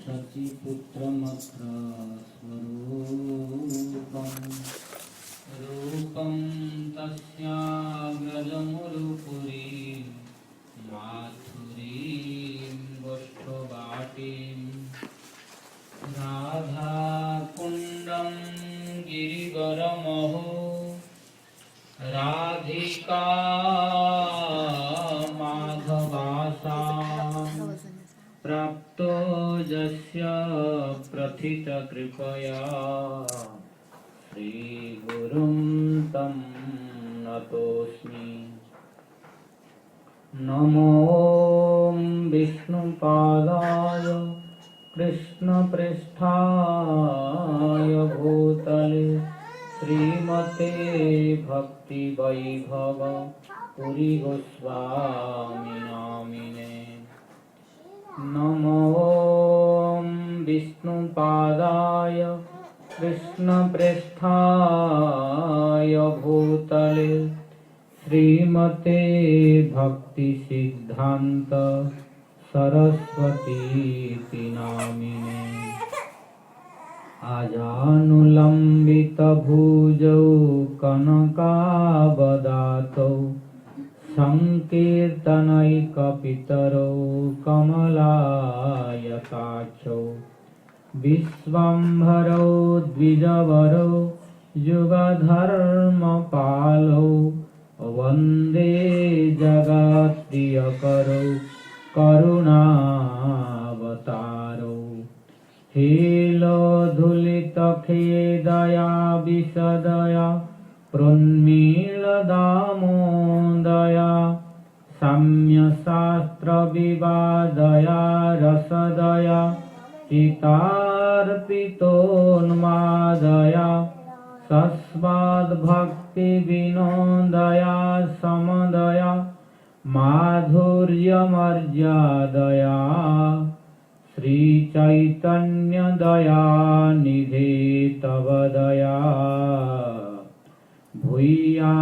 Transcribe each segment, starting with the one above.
शचिपुत्रमत्र स्वरूपम् रूपं तस्याग्रजमुरुपुरी माथुरीं गोष्ठवाटीं राधाकुण्डं गिरिवरमहो राधिका माधवासा प्राप्तो यस्य प्रथितकृपया श्रीगुरुं तं नतोऽस्मि। नमो विष्णुपादाय कृष्णपृष्ठाय भूतले श्रीमते भक्ति वैभव पुरी गोस्वामी नामिने। नमो विष्णुपादाय कृष्णपृष्ठाय भूतले श्रीमते भक्ति सिद्धान्त सरस्वती नामिने। आजानुलम्बित भुजौ कनकावदातौ संकीर्तनैकपितरौ कमलायताक्षौ विश्वम्भरौ द्विजवरौ युगधर्मपालौ वन्दे जगत्प्रियकरौ करुणावतारौ। हेलोधुलितखेदया विशदया प्रोन्मीलदामोदया साम्यशास्त्रविवादया रसदया चितार्पितोन्मादया सस्वाद्भक्तिविनोदया समदया माधुर्यमर्यादया श्रीचैतन्यदया निधे तव दया भूयादमन्दोदया।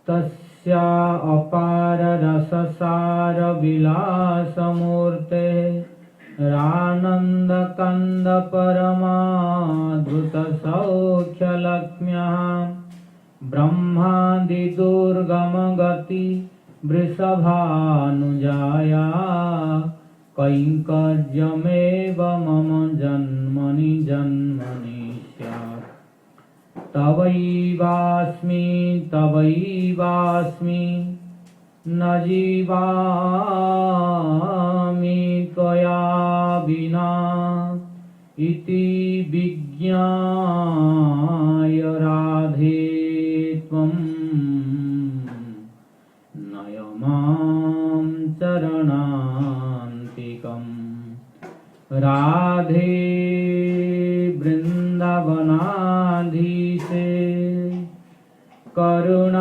तस्या अपार रससार विलासमूर्ते रानन्दकन्द परमाधुत सौख्यलक्ष्म्यः ब्रह्मादिदुर्गमगति वृषभानुजाया कैङ्कर्यमेव मम जन्मनि जन्मनि स्यात्। तवैवास्मि न जीवामि त्वया विना इति विज्ञाय राधे त्वं नय मां चरणान्तिकम्। राधे वृन्दावनाधीशे करुणामृतवाहिनी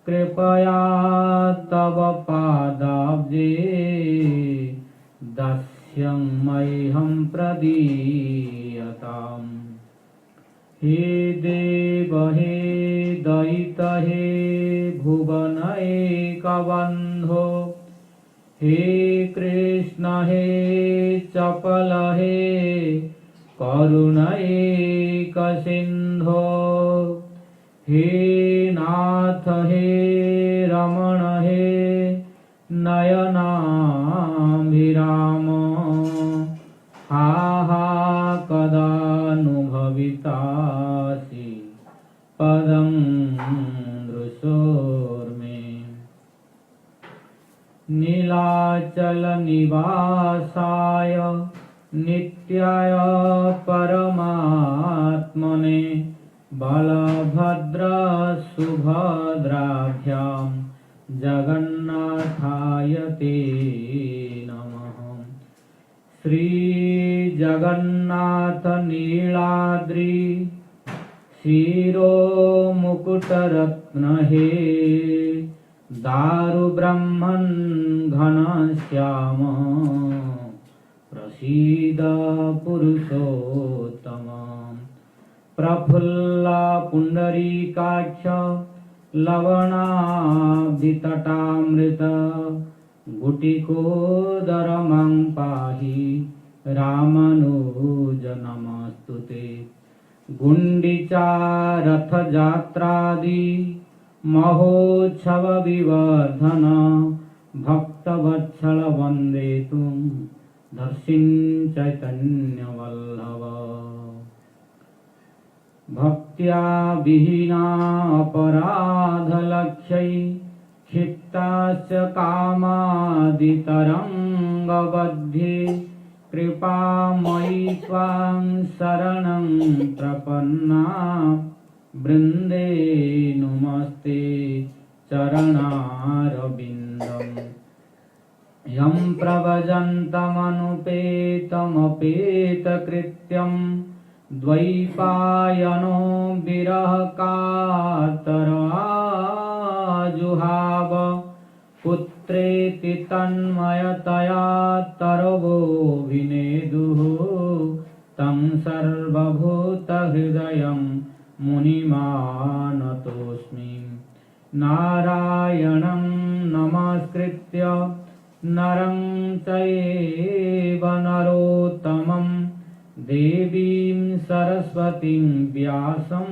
कृपया तव पादाब्जे दास्यं मह्यं प्रदीयताम्। हे देव हे दयित हे भुवनैकबन्धो हे कृष्ण हे चपल हे करुणैकसिन्धो हे नाथ हे रमण हे नयनाभिराम। हा हा कदानुभवितासि पदं दृशोर्मे। नीलाचलनिवासाय नित्याय परमात्मने बलभद्र सुभद्राभ्यां जगन्नाथाय ते नमः। श्री जगन्नाथ नीलाद्रि शिरोमुकुटरत्न हे दारु ब्रह्मन् घनश्याम प्रसीद पुरुषोत्तम। प्रफुल्ल पुंडरीकाक्ष लवणाब्धितटामृत गुटिकोदरमं पाहि रामानुज नमस्तुते। गुंडीचा रथयात्रादि महोत्सव विवर्धन भक्तवत्सल वंदे तुम दर्शिं चैतन्य वल्लभ। भक्त्या विहीना अपराधलक्ष्यै क्षिप्ताश्च कामादितरङ्गबध्ये कृपामयि त्वां शरणं प्रपन्ना वृन्दे नुमस्ते चरणारविन्दम्। यं प्रव्रजन्तमनुपेतमपेतकृत्यं द्वैपायनो विरहकातराजुहाव पुत्रेति तन्मयतया तरवोऽभिनेदुः तं सर्वभूतहृदयं मुनिमानतोऽस्मि। नारायणं नमस्कृत्य नरं चैव नरोत्तमं देवीं सरस्वतीं व्यासं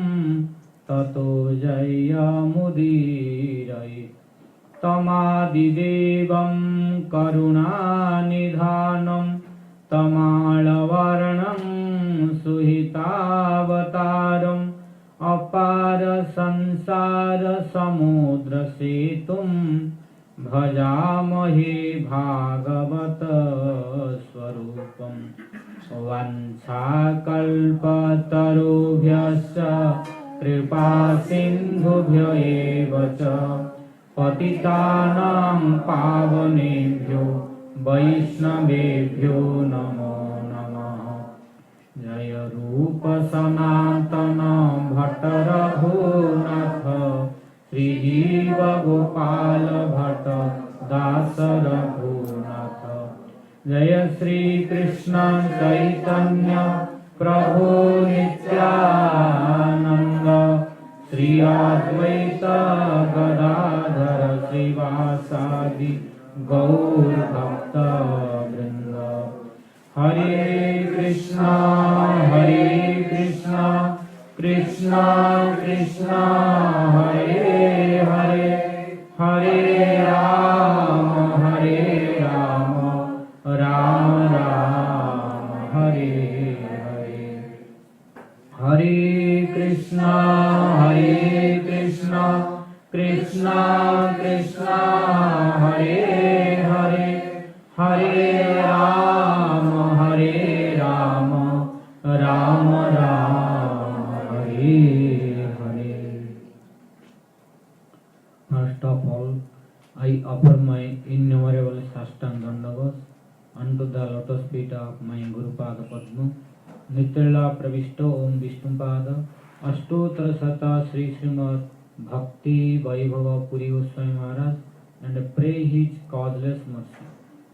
ततो जयमुदीरये। तमादिदेवं करुणानिधानं तमालवर्णं सुहितावतारम् अपार संसार समुद्र सेतुं भजामहे भागवत स्वरूपम्। वंशाकल्पतरुभ्यश्च कृपा सिन्धुभ्य एव च पतितानां पावनेभ्यो वैष्णवेभ्यो नमो नमः। जय रूप सनातन भट्ट रघुनाथ श्रीजीव गोपाल भट्ट दास रघुनाथ। जय श्री कृष्ण चैतन्य प्रभु नित्यानंद श्री अद्वैत गदाधर श्रीवासादि गौर भक्त वृंद। हरे कृष्णा कृष्णा कृष्णा हरे हरे हरे राम राम राम हरे हरे। हरे Krishna Krishna Krishna Hare Hare Hare Ram Ram Ram Hare Hare. First of all, I offer my innumerable Sastang Dandavas unto the lotus feet of my Guru Pada Padma. Nityala Pravishto Om Vishnupada Ashtotra Sata Sri Śrīpād Bhakti Svarūp Śrīdhara Mahārāj and pray his causeless mercy.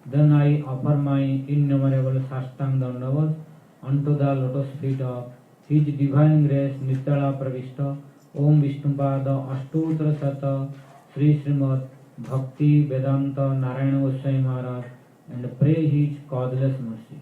Then I offer my innumerable Sastang Dandavas unto the lotus feet of His Divine Grace Nityala Pravishto Om Vishnupada Ashtotra Sata Sri Śrīpād Bhakti Svarūp Mahārāj and pray his causeless mercy.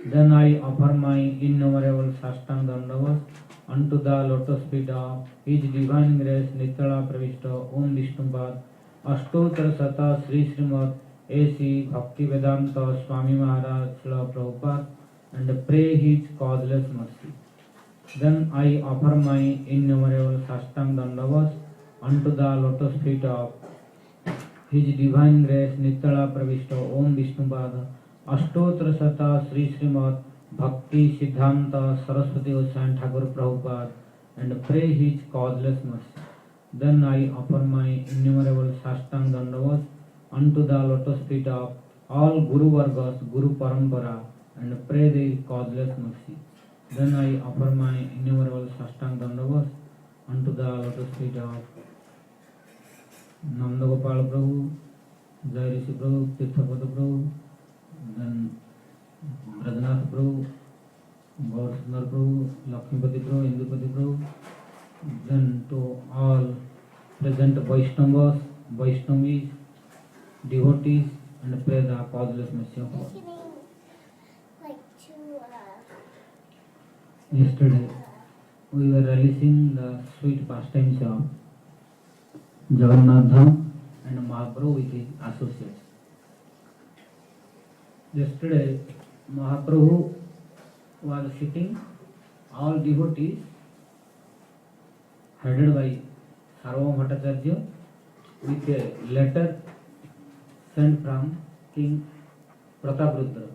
Then I offer my innumerable Sastang Dandavas unto the lotus feet of His Divine Grace Nityala Pravishto Om Vishnupada Ashtotra Sata Sri Śrīpād A.C. Bhakti Swami Mahārāj Śrīla Prabhupada and pray his causeless mercy. Then I offer my innumerable Sastang Dandavas unto the lotus feet of His Divine Grace Nityala Pravishto Om Vishnupada Ashtotra Sata Sri Śrīpād Bhakti Saraswati Goswami Thakur Prabhupada and pray his causeless mercy. Then I offer my innumerable Sastang Dandavas unto the lotus feet of all Guru Vargas, Guru Parampara and pray their causeless mercy. Then I offer my innumerable Sastang Dandavas unto the lotus feet of Nandagopal Prabhu, Jai Rishi Prabhu, Tirthapad Prabhu, then Brajnath Prabhu, God Sundar Prabhu, Lakshmipati Prabhu, Indupati Prabhu, then to all present Vaishnavas, Vaishnavis, devotees, and pray the causeless mercy of God. Yesterday, we were releasing the sweet pastimes of Jagannath Dham and Mahaprabhu with his associates. Yesterday, Mahaprabhu was sitting, all devotees, headed by Sarvabhauma Bhattacharya, with a letter sent from King Prataprudra.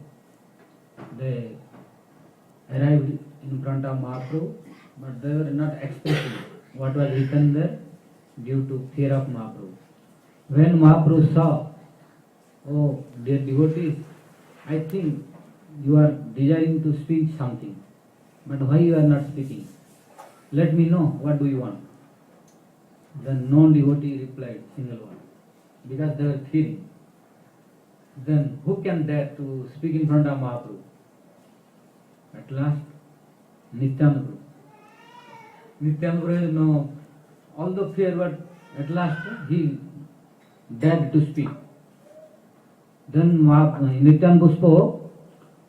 They arrived in front of Mahaprabhu, but they were not expressing what was written there due to fear of Mahaprabhu. When Mahaprabhu saw, oh dear devotees, I think you are desiring to speak something, but why you are not speaking? Let me know, what do you want? Then no devotee replied single word, because they were fearing. Then who can dare to speak in front of Mahaprabhu? At last, Nityananda Prabhu. Nityananda Prabhu, no, all the fear, but at last he dared to speak. Then Nityananda Prabhu spoke,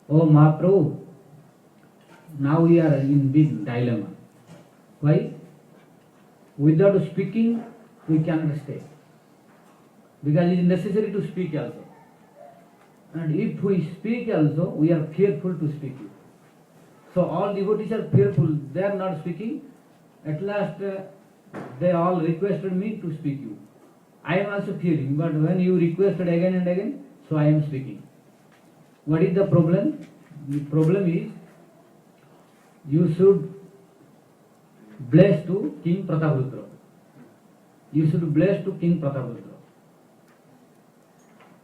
oh Mahaprabhu, now we are in big dilemma. Why? Without speaking, we cannot stay. Because it is necessary to speak also. And if we speak also, we are fearful to speak it. So all devotees are fearful, they are not speaking. At last, they all requested me to speak you. I am also fearing, but when you requested again and again, so I am speaking. What is the problem? The problem is, you should bless to King Prataprudra. You should bless to King Prataprudra.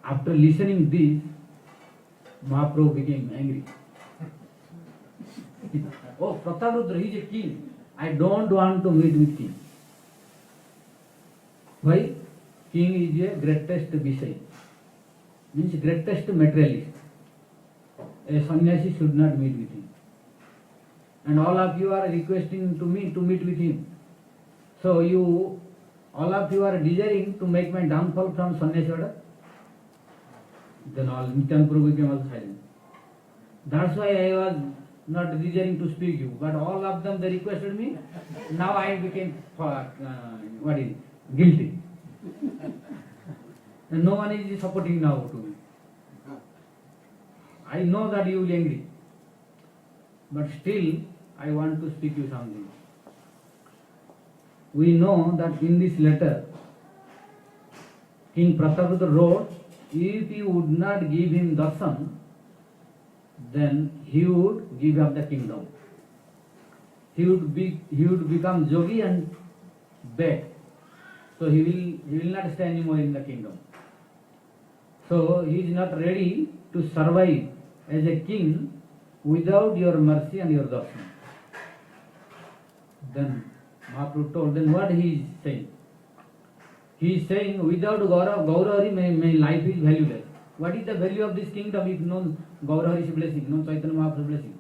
After listening this, Mahaprabhu became angry. Oh, Prataprudra, he is a king. I don't want to meet with king. Why? King is a greatest Vishay. Means greatest materialist. A sannyasi should not meet with him. And all of you are requesting to me to meet with him. So all of you are desiring to make my downfall from sannyasi order. Then all Nityananda Prabhu became also silent. That's why I was not desiring to speak you. But all of them, they requested me. Now I became guilty. And no one is supporting now to me. I know that you will be angry. But still, I want to speak you something. We know that in this letter, King Prataprudra wrote, if you would not give him darshan, then he would give up the kingdom. He would become yogi and beg. So he will not stay anymore in the kingdom. So he is not ready to survive as a king without your mercy and your darshan. Then Mahaprabhu told, then what he is saying? He is saying, without Gaurahari, my life is valueless. What is the value of this kingdom if no Gaurahari's blessing, no Chaitanya Mahaprabhu's blessing?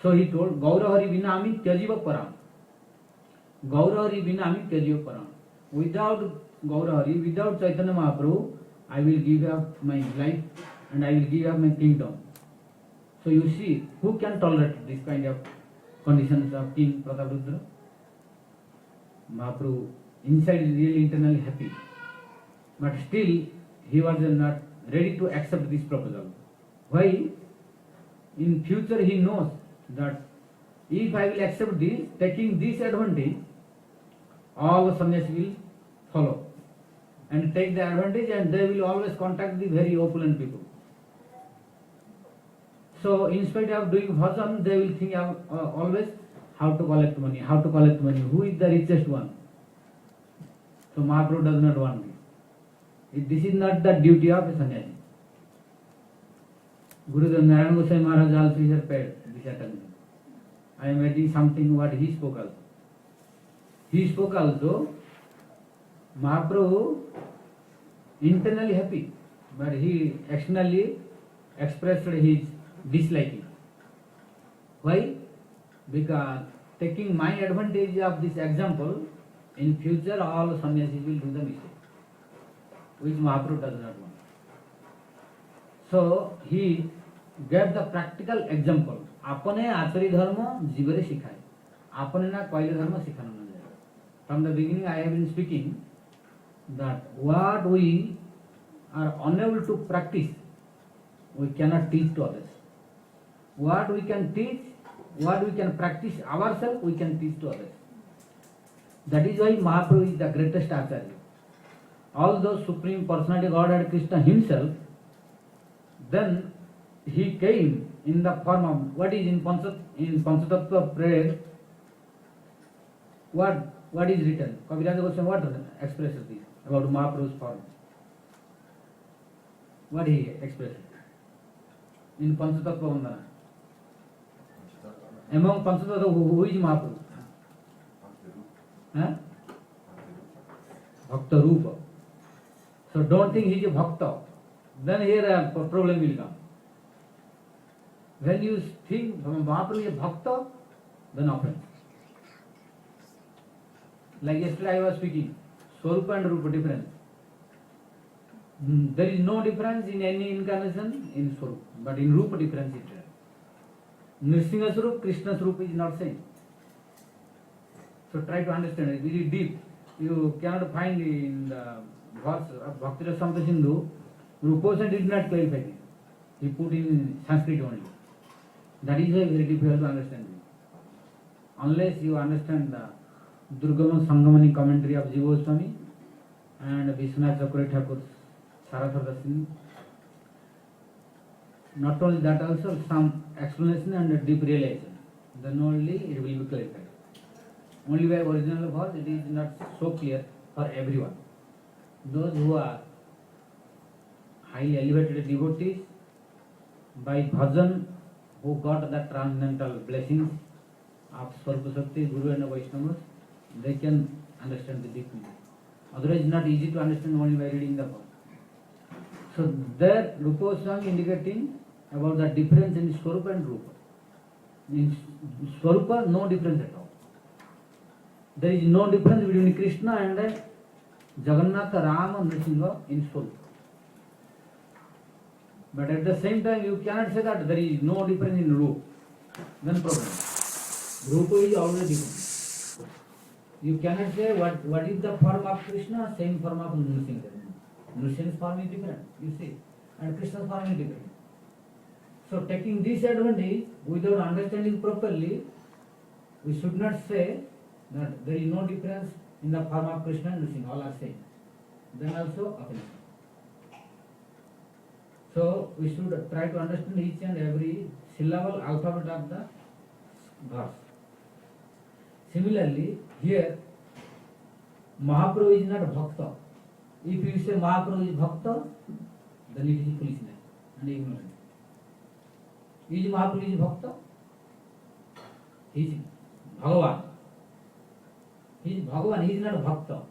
So he told, Gaurahari vinami tyajiva param. Gaurahari vinami tyajiva param. Without Gaurahari, without Chaitanya Mahaprabhu, I will give up my life and I will give up my kingdom. So you see, who can tolerate this kind of conditions of King Prataprudra? Mahaprabhu inside is really internally happy. But still, he was not ready to accept this proposal. Why? In future he knows that if I will accept this, taking this advantage, all the sannyasis will follow and take the advantage, and they will always contact the very opulent people. So in spite of doing bhajan, they will think of, always how to collect money, who is the richest one. So Mahaprabhu does not want it. This is not the duty of a sannyasi. Gurudev Narayana Goswami Maharaj also has paid this attention. I am writing something what he spoke also. He spoke also, Mahaprabhu internally happy, but he externally expressed his disliking. Why? Because taking my advantage of this example, in future all sannyasis will do the mistake, which Mahaprabhu does not want. So he gave the practical example. आपने आचरी धर्म जीवरे सिखाए, आपने ना कोई धर्म सिखाना ना जाए. From the beginning I have been speaking that what we are unable to practice, we cannot teach to others. What we can teach, what we can practice ourselves, we can teach to others. That is why Mahaprabhu is the greatest Acharya. Although Supreme Personality Godhead Krishna himself, then he came in the form of what is in Panchatattva prayer. What is written? Kaviraj Goswami what expresses this about Mahaprabhu's form? What he expresses in Panchatattva Vandana? Among Panchatattva, who is Mahaprabhu? Huh? Bhakta Rupa. So don't think he is a Bhakta. Then here a problem will come. When you think Mahaprabhu is a Bhakta, then offense. Like yesterday I was speaking, Svarūpa and Rupa difference. There is no difference in any incarnation in Svarūpa, but in Rupa difference is there. Nrsimha Svarūp, Krishna Svarūp is not same. So try to understand it. Very deep. You cannot find in the verse of Bhakti Rasamrita Sindhu, Rupa did not clarify it. He put in Sanskrit only. That is why very difficult to understand it. Unless you understand the Durgama Sangamani commentary of Jiva Goswami and Vishwanath Chakravarti Thakur's Sarathardarsini. Not only that, also some explanation and deep realization. Then only it will be clarified. Only by original verse it is not so clear for everyone. Those who are highly elevated devotees, by bhajan, who got the transcendental blessings of Svarūpa Shakti, Guru and Vaishnavas, they can understand the deep meaning. Otherwise it's not easy to understand only by reading the verse. So there Rupa Goswami indicating about the difference in Svarūpa and Rupa. In Svarūpa, no difference at all. There is no difference between Krishna and Jagannath, Rama, and Nrsimha in Svarūpa. But at the same time, you cannot say that there is no difference in Rupa. Then problem. Rupa is always different. You cannot say what is the form of Krishna, same form of Nrsimha. Nrsimha's form is different, you see, and Krishna's form is different. So taking this advantage without understanding properly, we should not say that there is no difference in the form of Krishna and Nrsimha, all are same. Then also offensive. So we should try to understand each and every syllable alphabet of the verse. Similarly, here Mahaprabhu is not Bhakta. If you say Mahaprabhu is Bhakta, then it is foolishness and ignorance. Is Mahaprabhu is Bhakta? He is Bhagavan. He is Bhagavan, he is not Bhakta.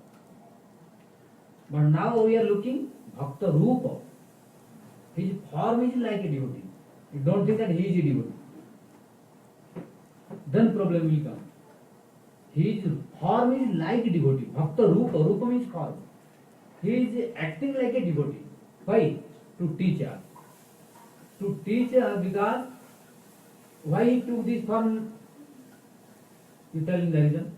But now we are looking Bhakta Rupa. His form is like a devotee. You don't think that he is a devotee. Then problem will come. His form is like a devotee. Bhakta Rupa. Rupa means form. He is acting like a devotee. Why? To teach us. To teach us because why he took this form? You tell me the reason?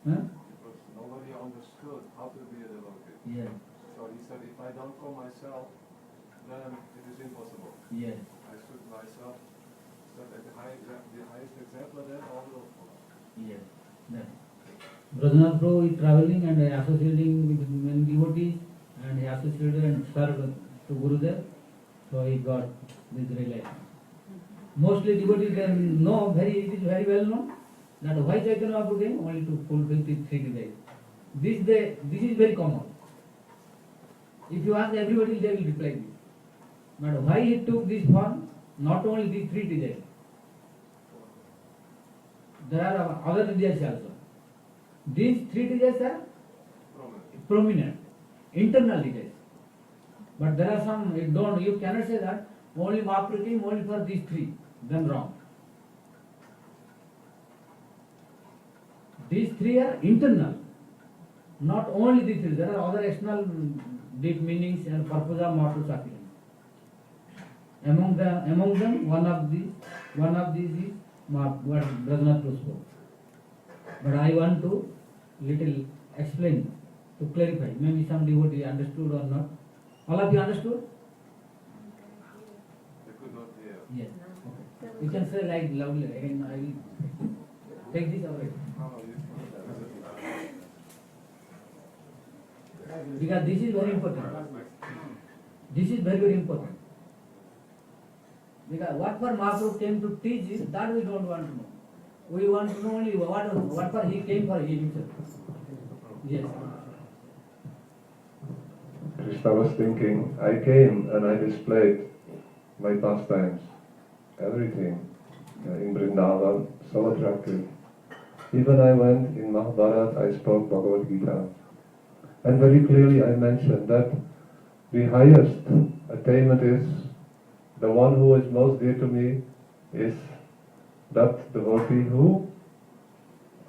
Huh? Because nobody understood how to be a devotee. Yes. So he said, if I don't call myself, then it is impossible. Yes. I should myself set the highest example, then all will follow. Yes. Then Brajanath Prabhu is traveling and associating with many devotees, and he associated and served to Gurudev, so he got this realization. Mostly devotees can know, it is very well known, that why Chaitanya Mahaprabhu came only to fulfill these 3 days. This is very common. If you ask everybody, they will reply this. But why he took this form? Not only these 3 desires. There are other desires also. These 3 desires are prominent, internal desires. But there are some, you cannot say that only Mahaprabhu came only for these 3, then wrong. These three are internal. Not only these three, there are other external deep meanings and purpose of mortal suffering. Among them, one of these is what Brajanath spoke. But I want to little explain, to clarify. Maybe some devotee understood or not. All of you understood? They could not hear. Yes. Okay. You can say like loudly. Again, I will take this away. Because this is very important. This is very, very important. Because what for Mahaprabhu came to teach is that we don't want to know. We want to know only what for he came for himself. Yes. Krishna was thinking, I came and I displayed my pastimes, everything in Vrindavan, so attractive. Even I went in Mahabharata, I spoke Bhagavad Gita. And very clearly I mentioned that the highest attainment is, the one who is most dear to me is that devotee who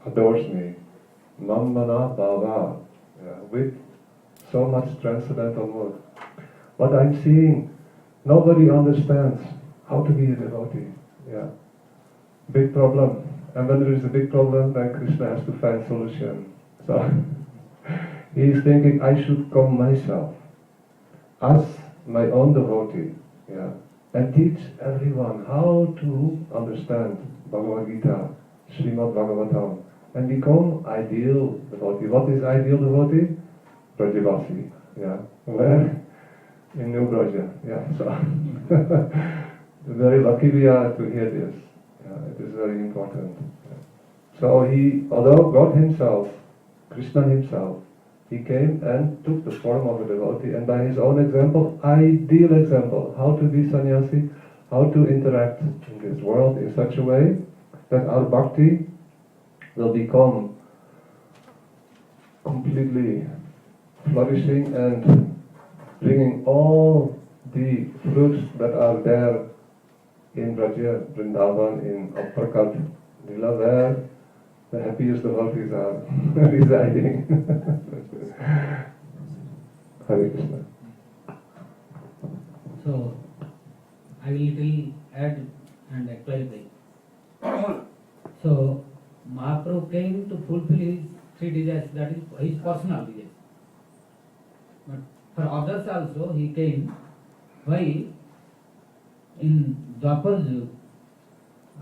adores me. Mammana bhava, with so much transcendental mood. What I'm seeing, nobody understands how to be a devotee. Yeah, big problem. And when there is a big problem, then Krishna has to find solution. So he is thinking, I should come myself as my own devotee, yeah, and teach everyone how to understand Bhagavad Gita, Śrīmād Bhagavatam, and become ideal devotee. What is ideal devotee? Brajavasi, yeah. Where? In New Braja, yeah. So very lucky we are to hear this. Yeah, it is very important. Yeah. So he, although God himself, Krishna himself, he came and took the form of a devotee, and by his own example, ideal example, how to be sannyasi, how to interact in this world in such a way that our bhakti will become completely flourishing and bringing all the fruits that are there in Braja, Vrindavan, in Uppercut, Lila, where the happiest devotees are residing. Hare Krishna. So, I will little add and clarify. So, Mahaprabhu came to fulfill his three desires, that is his personal desires. But for others also he came. Why? In Dwapar Yug,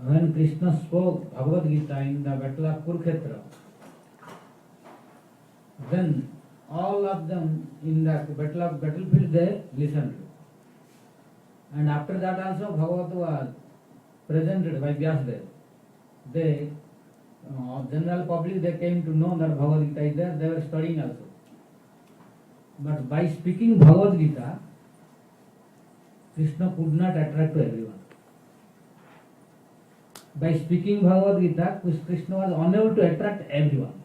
when Krishna spoke Bhagavad Gita in the battle of Kurukshetra, then all of them in the battlefield they listened. And after that also Bhagavad was presented by Vyasadeva. They, general public, they came to know that Bhagavad Gita is there, they were studying also. But by speaking Bhagavad Gita, Krishna could not attract to everyone. By speaking Bhagavad Gita, Krishna was unable to attract everyone.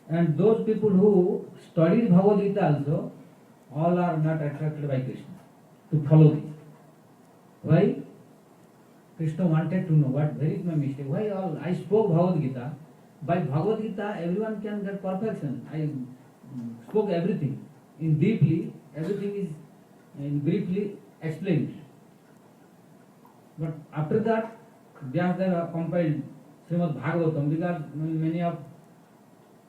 And those people who studied Bhagavad Gita also, all are not attracted by Krishna to follow this. Why? Krishna wanted to know where is my mistake. Why all I spoke Bhagavad Gita. By Bhagavad Gita, everyone can get perfection. I spoke everything in deeply, everything is in briefly explained. But after that, Vyasadeva compiled Śrīmād Bhagavatam because many of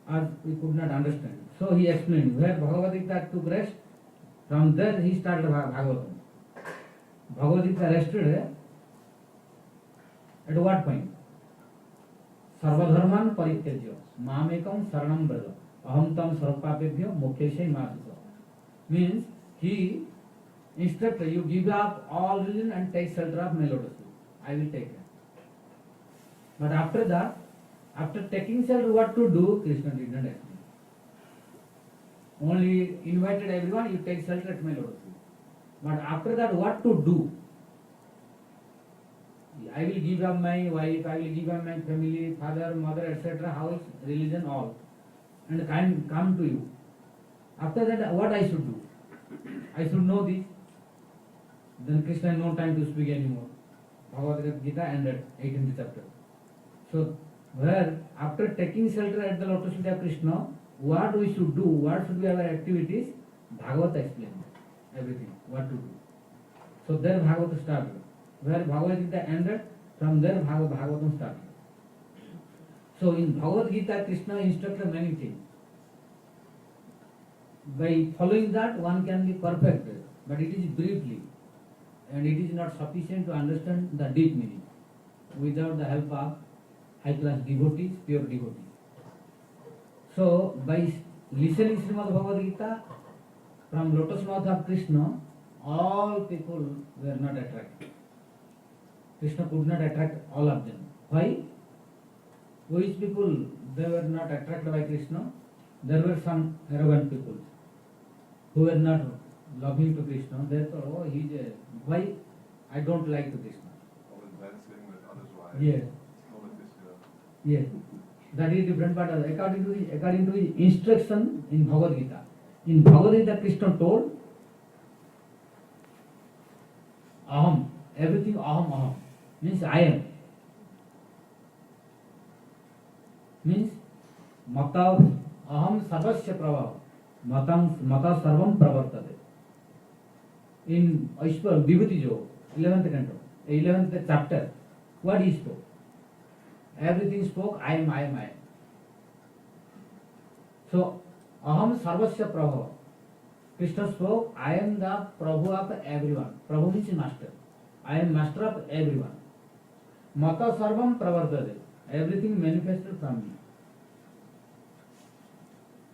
us we could not understand. So he explained where Bhagavad Gita took rest. From there he started Bhagavatam. Bhagavad Gita rested at what point? Sarvadharman parityajya mamekam saranam braja aham tam sarvapapebhyo moksheshe māsasa. Means he instructed you give up all religion and take shelter of my lotus feet. I will take that. But after that, after taking shelter, what to do? Krishna did not explain. Only invited everyone, you take shelter at my lotus feet. But after that, what to do? I will give up my wife, I will give up my family, father, mother, etc., house, religion, all, and come to you. After that, what I should do? I should know this. Then Krishna had no time to speak anymore. Bhagavad Gita ended, 18th chapter. So where after taking shelter at the lotus feet of Krishna, what we should do, what should be our activities, Bhagavata explains everything, what to do. So there Bhagavata started. Where Bhagavad Gita ended, from there Bhagavatam started. So in Bhagavad Gita, Krishna instructed many things. By following that, one can be perfect, but it is briefly, and it is not sufficient to understand the deep meaning without the help of high-class devotees, pure devotees. So by listening Śrīmād Bhagavad Gita from lotus mouth of Krishna, all people were not attracted. Krishna could not attract all of them. Why? Which people they were not attracted by Krishna? There were some arrogant people who were not loving to Krishna. They thought, oh, why? I don't like to Krishna. Always dancing with others' wives. Yes. All of this, Yes. That is different, but according to his instruction in Bhagavad Gita. In Bhagavad Gita, Krishna told, Aham, everything Aham, means I am. Means Mata Aham Sarvasya Prabhava, Mata Sarvam Pravartate. In Aishwar Vibhuti Jo, 11th canto, 11th chapter, what he spoke? Everything spoke, I am. So, Aham Sarvasya Prabhu. Krishna spoke, I am the Prabhu of everyone. Prabhu means master. I am master of everyone. Mata Sarvam Pravartate. Everything manifested from me.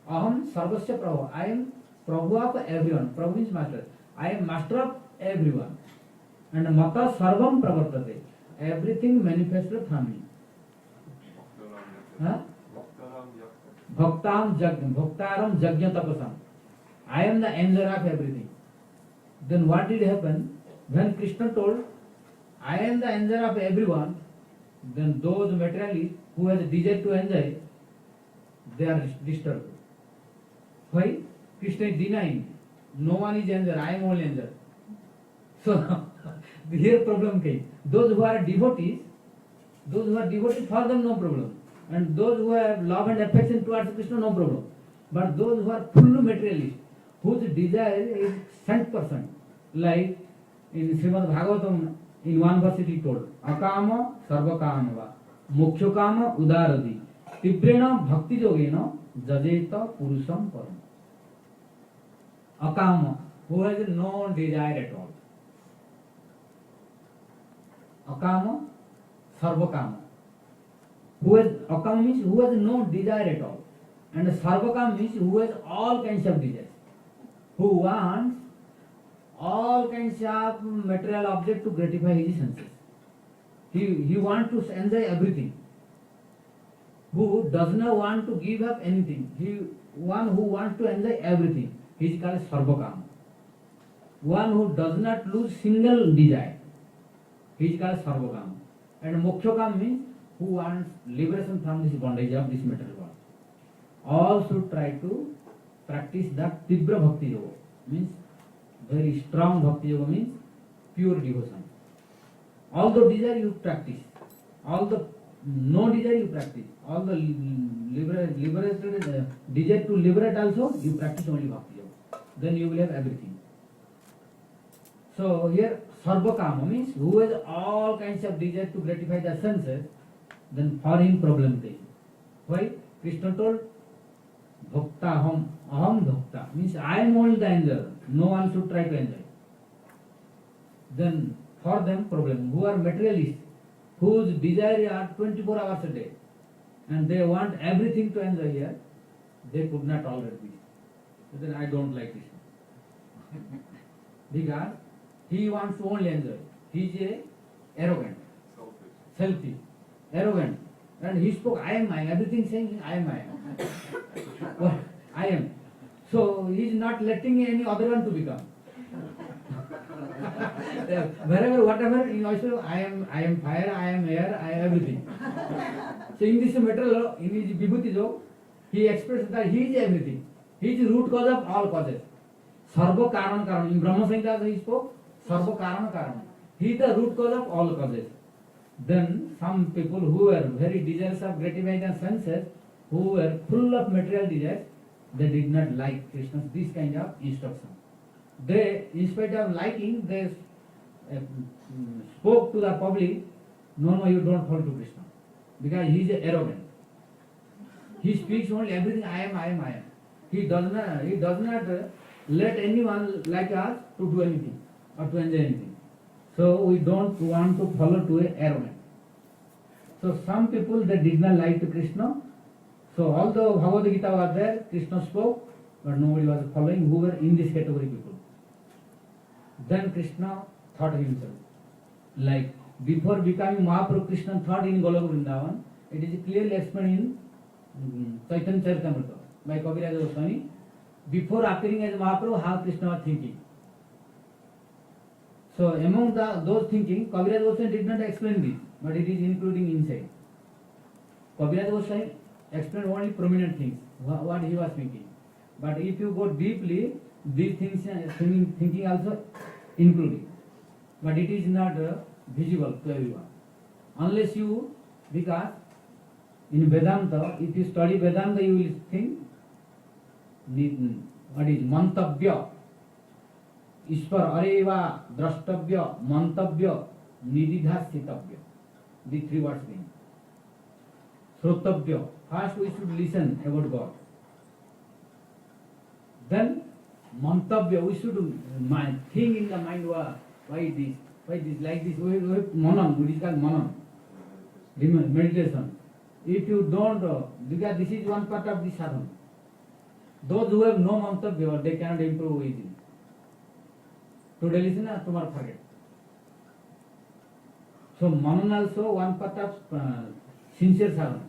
Aham Sarvasya Prabhu. I am Prabhu of everyone. Prabhu means master. I am master of everyone. And Mata Sarvam Pravartate. Everything manifested from me. Huh? Bhaktaram Jagya Tapasam. I am the enjoyer of everything. Then what did happen? When Krishna told, I am the enjoyer of everyone, then those materialists who have desire to enjoy, they are disturbed. Why? Krishna is denying. No one is enjoyer, I am only enjoyer. So, here problem came. Those who are devotees, for them no problem. And those who have love and affection towards Krishna, no problem. But those who are full materialist, whose desire is 100%, like in Śrīmād Bhagavatam, in one verse it is told, Akama Sarvakamava, Mokshokama Udaradi, Tibrena Bhakti Yogena, Jajeta Purusham Param. Akama, who has no desire at all. Akama, Sarvakama. Akama means who has no desire at all. And Sarvakama means who has all kinds of desires. Who wants all kinds of material object to gratify his senses. He wants to enjoy everything. Who does not want to give up anything. One who wants to enjoy everything. He is called Sarvakama. One who does not lose single desire. He is called Sarvakama. And Mokshokama means who wants liberation from this bondage of this material world. All should try to practice that Tibra Bhakti Yoga. Means very strong Bhakti Yoga means pure devotion. All the desire you practice. All the no desire you practice. All the liberated desire to liberate also you practice only Bhakti Yoga. Then you will have everything. So here Sarvakama means who has all kinds of desire to gratify the senses, then for him problem came. Why? Krishna told, Bhakta aham bhakta, means I am only the enjoyer. No one should try to enjoy. Then for them problem, who are materialists, whose desire are 24 hours a day, and they want everything to enjoy here, they could not tolerate this. So then I don't like this. Because he wants to only enjoy. He is arrogant, selfish, arrogant. And he spoke, I am, everything saying I am. What? I am. So he is not letting any other one to become. Wherever, whatever, he also, I am fire, I am air, I am everything. So in this material, in his Vibhuti Jo, he expressed that he is everything. He is the root cause of all causes. Sarva Karana Karana. In Brahma Samhita he spoke, Sarva Karana Karana. He is the root cause of all causes. Then some people who were very desirous of gratifying the senses, who were full of material desires, they did not like Krishna's this kind of instruction. They, in spite of liking, they spoke to the public, no, you don't fall to Krishna, because he is arrogant. He speaks only everything, I am. He does not let anyone like us to do anything or to enjoy anything. So we don't want to follow to a arrogant. So some people, they did not like to Krishna. So although Bhagavad Gita was there, Krishna spoke, but nobody was following who were in this category people. Then Krishna thought himself, like before becoming Mahaprabhu, Krishna thought in Goloka Vrindavan. It is clearly explained in Chaitanya Charitamrita by Kaviraj Goswami. Before appearing as Mahaprabhu, how Krishna was thinking. So among those thinking, Kaviraj Goswami did not explain this, but it is including inside. Kaviraj Goswami explained only prominent things, what he was thinking. But if you go deeply, these things thinking also including. But it is not visible to everyone. Unless you, because in Vedanta, if you study Vedanta, you will think, what is Mantabhya, Ishwar Areva, Drashtabhya, Mantabhya, Nididhasitavya. The three words mean. Srotabhya, first we should listen about God. Then Mantabhya, we should think in the mind, why this, like this, we have Manan, it is called Manan, meditation. If you don't, because this is one part of the sadhana. Those who have no Mantabhya, they cannot improve easily. Today listen, tomorrow forget. So Manan also one part of sincere sadhana.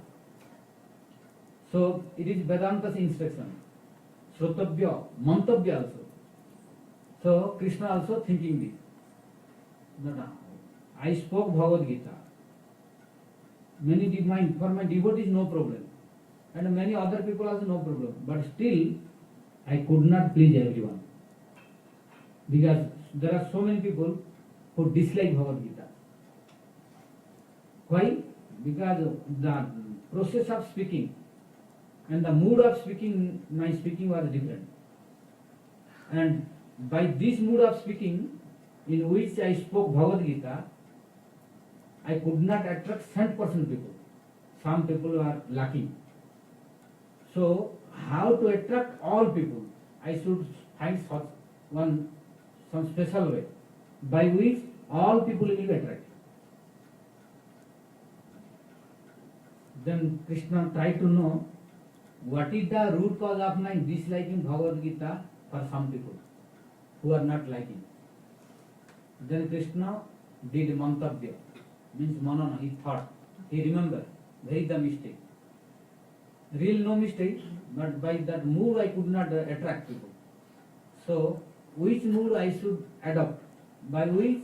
So it is Vedanta's instruction. Srotabhya, Mantabhya also. So Krishna also thinking this. No. I spoke Bhagavad Gita. For my devotees no problem. And many other people also no problem. But still, I could not please everyone. Because there are so many people who dislike Bhagavad Gita. Why? Because the process of speaking and the mood of speaking, my speaking was different. And by this mood of speaking, in which I spoke Bhagavad Gita, I could not attract 100% people. Some people are lacking. So, how to attract all people? I should find some special way by which all people will be attracted. Then Krishna tried to know what is the root cause of my disliking Bhagavad Gita for some people who are not liking. Then Krishna did Mantabhya, means Manana, he thought, he remembered, where is the mistake. Real no mistake, but by that mood I could not attract people. So, which mood I should adopt, by which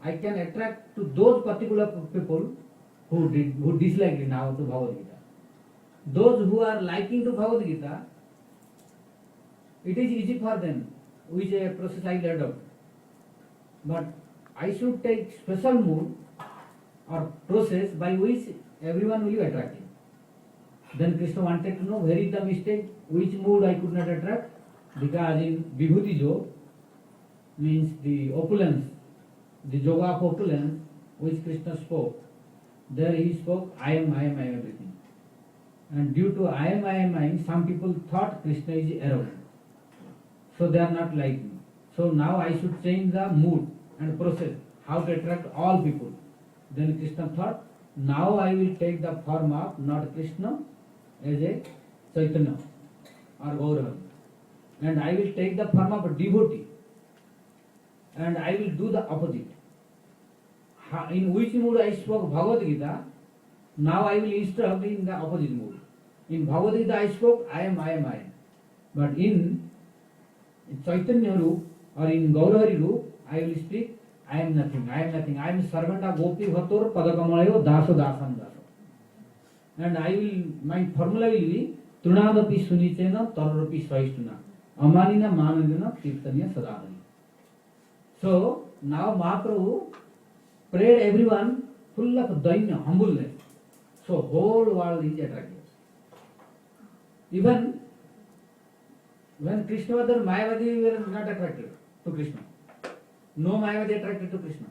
I can attract to those particular people who dislike it now to Bhagavad Gita. Those who are liking to Bhagavad Gita, it is easy for them, which a process I will adopt. But I should take special mood or process by which everyone will be attracted. Then Krishna wanted to know where is the mistake, which mood I could not attract, because in Vibhuti Yoga, means the opulence, the yoga of opulence, which Krishna spoke, there he spoke, I am everything. And due to I am, some people thought Krishna is arrogant. So they are not like me. So now I should change the mood and process, how to attract all people. Then Krishna thought, now I will take the form of not Krishna as a Chaitanya or Gaurav. And I will take the form of a devotee. And I will do the opposite. In which mood I spoke Bhagavad Gita, now I will instruct in the opposite mood. In Bhagavad Gita I spoke, I am. But in Chaitanya Roop or in Gaurahari Roop, I will speak, I am nothing. I am servant of Gopi Bhattor Padakamayo Daso Dasam Daso. And my formula will be Trunadapi Sunichena Tarapi Svaishtuna Amanina Manandana Kirtanya Sadhana. So now Mahaprabhu prayed everyone full of dainya, humbleness. So whole world is attractive. Even when Krishna was there, Mayavadi were not attracted to Krishna. No Mayavadi attracted to Krishna.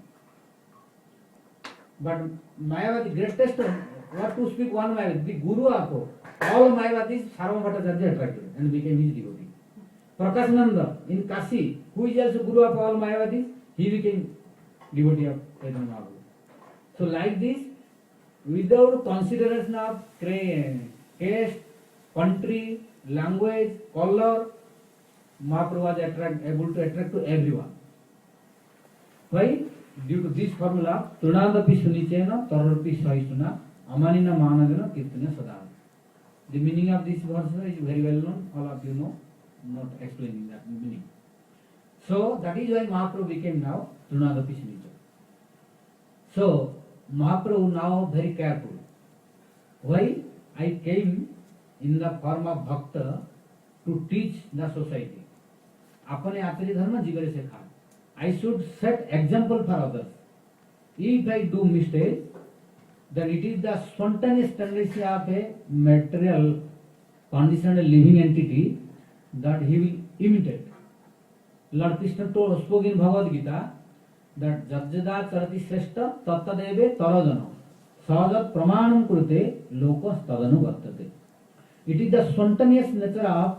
But Mayavadi, greatest, what to speak one Mayavadi, the Guru Apo, all Mayavadis, Sarva Bhattacharya attracted and became his devotee. Prakashananda in Kashi, who is also Guru of all Mayavadis, he became devotee of Chaitanya Mahaprabhu. So like this, without consideration of caste, country, language, color, Mahaprabhu was able to attract to everyone. Why? Due to this formula, Trunadapi Sunichena, Tarapi Saistuna, Amanina Managana, Kirtana Sadhana. The meaning of this verse is very well known, all of you know, not explaining that meaning. So that is why Mahaprabhu became now Trunadapi Sunichena. So Mahaprabhu now very careful. Why? I came in the form of Bhakta to teach the society. Apane Atari Dharma Jivare se kha. I should set example for others. If I do mistake, then it is the spontaneous tendency of a material conditioned living entity that he will imitate. Lord Krishna spoke in Bhagavad Gita that Jajjada Charati Sreshta Tattadeve Taradana Sajat Pramanam Kurute Lokos Tadanu Vartate. It is the spontaneous nature of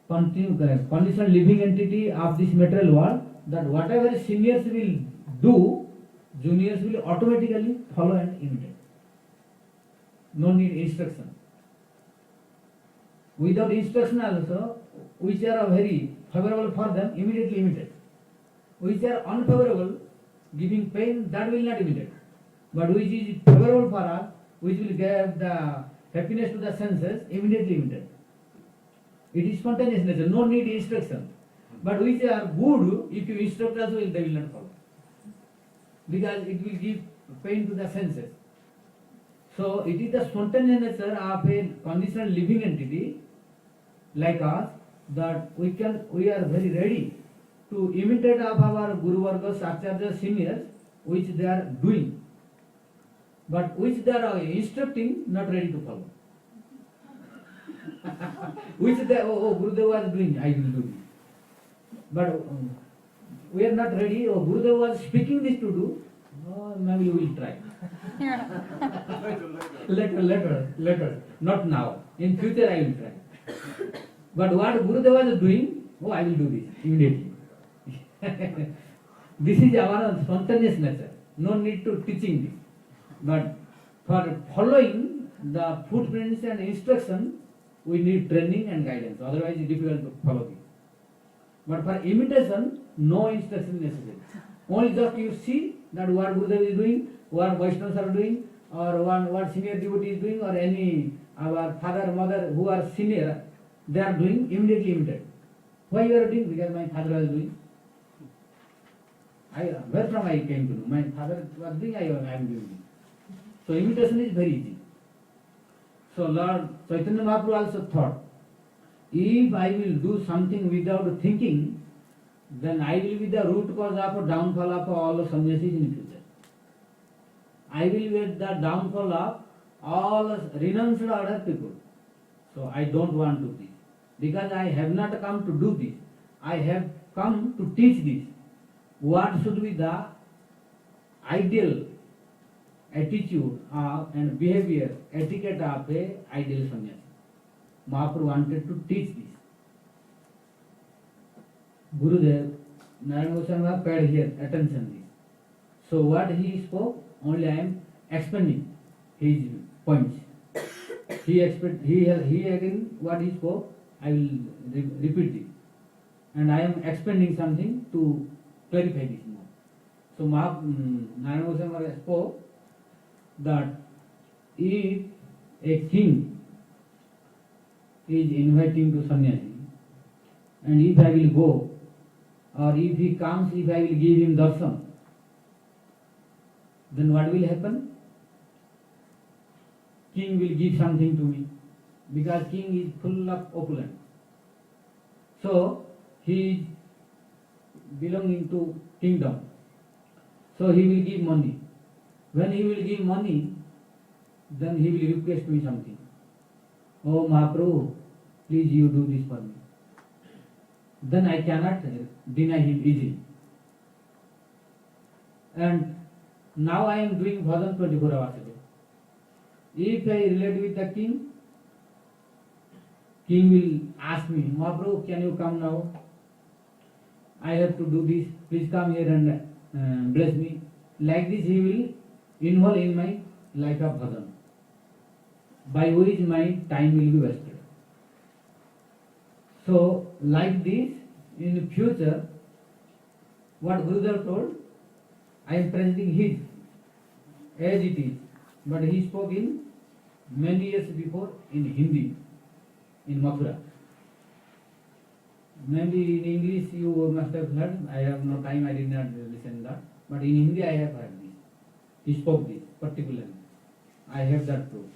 conditioned living entity of this material world that whatever seniors will do, juniors will automatically follow and imitate. No need instruction. Without instruction also, which are very favorable for them, immediately imitate. Which are unfavorable, giving pain, that will not imitate. But which is favorable for us, which will give the happiness to the senses, immediately imitate. It is spontaneous nature, no need instruction. But which are good, if you instruct also, they will not follow. Because it will give pain to the senses. So it is the spontaneous nature of a conditioned living entity like us that we are very ready to imitate of our Guru Vargas, Acharya, seniors, which they are doing. But which they are instructing, not ready to follow. Which they, Gurudev was doing, I will do this. But we are not ready, Gurudev was speaking this to do, maybe we will try. Later, not now. In future I will try. But what Gurudev was doing, I will do this immediately. This is our spontaneous nature. No need to teaching this. But for following the footprints and instruction, we need training and guidance. Otherwise, it's difficult to follow this. But for imitation, no instruction necessary. Only just you see that what Gurudev is doing, what Vaishnavas are doing, or what senior devotee is doing, or any our father, mother who are senior, they are doing, immediately imitate. Why you are doing? Because my father was doing. Where from I came to know? My father was doing, I am doing. So imitation is very easy. So Lord Chaitanya Mahaprabhu also thought, if I will do something without thinking, then I will be the root cause of downfall of all the sannyasis in future. I will be the downfall of all renounced order people. So I don't want to do this. Because I have not come to do this. I have come to teach this. What should be the ideal attitude and behavior, etiquette of a ideal sannyasi. Mahaprabhu wanted to teach this. Gurudev, Narayana Goswami paid here attention this. So what he spoke, only I am expanding his points. He again what he spoke, I will repeat it. And I am expanding something to clarify this more. So Narayana Goswami spoke that if a king is inviting to sannyasi, and if I will go, or if he comes, if I will give him darshan, then what will happen? King will give something to me, because king is full of opulence. So he is belonging to kingdom. So he will give money. When he will give money, then he will request me something. Oh Mahaprabhu, please you do this for me. Then I cannot deny him easily. And now I am doing bhajan 24 hours a day. If I relate with the king, king will ask me, Mahaprabhu, can you come now? I have to do this. Please come here and bless me. Like this he will involve in my life of bhajan, by which my time will be wasted. So, like this, in the future, what Gurudev told, I am presenting his as it is, but he spoke in many years before in Hindi, in Mathura. Maybe in English you must have heard, I have no time, I did not listen that, but in Hindi I have heard this. He spoke this particularly. I have that proof.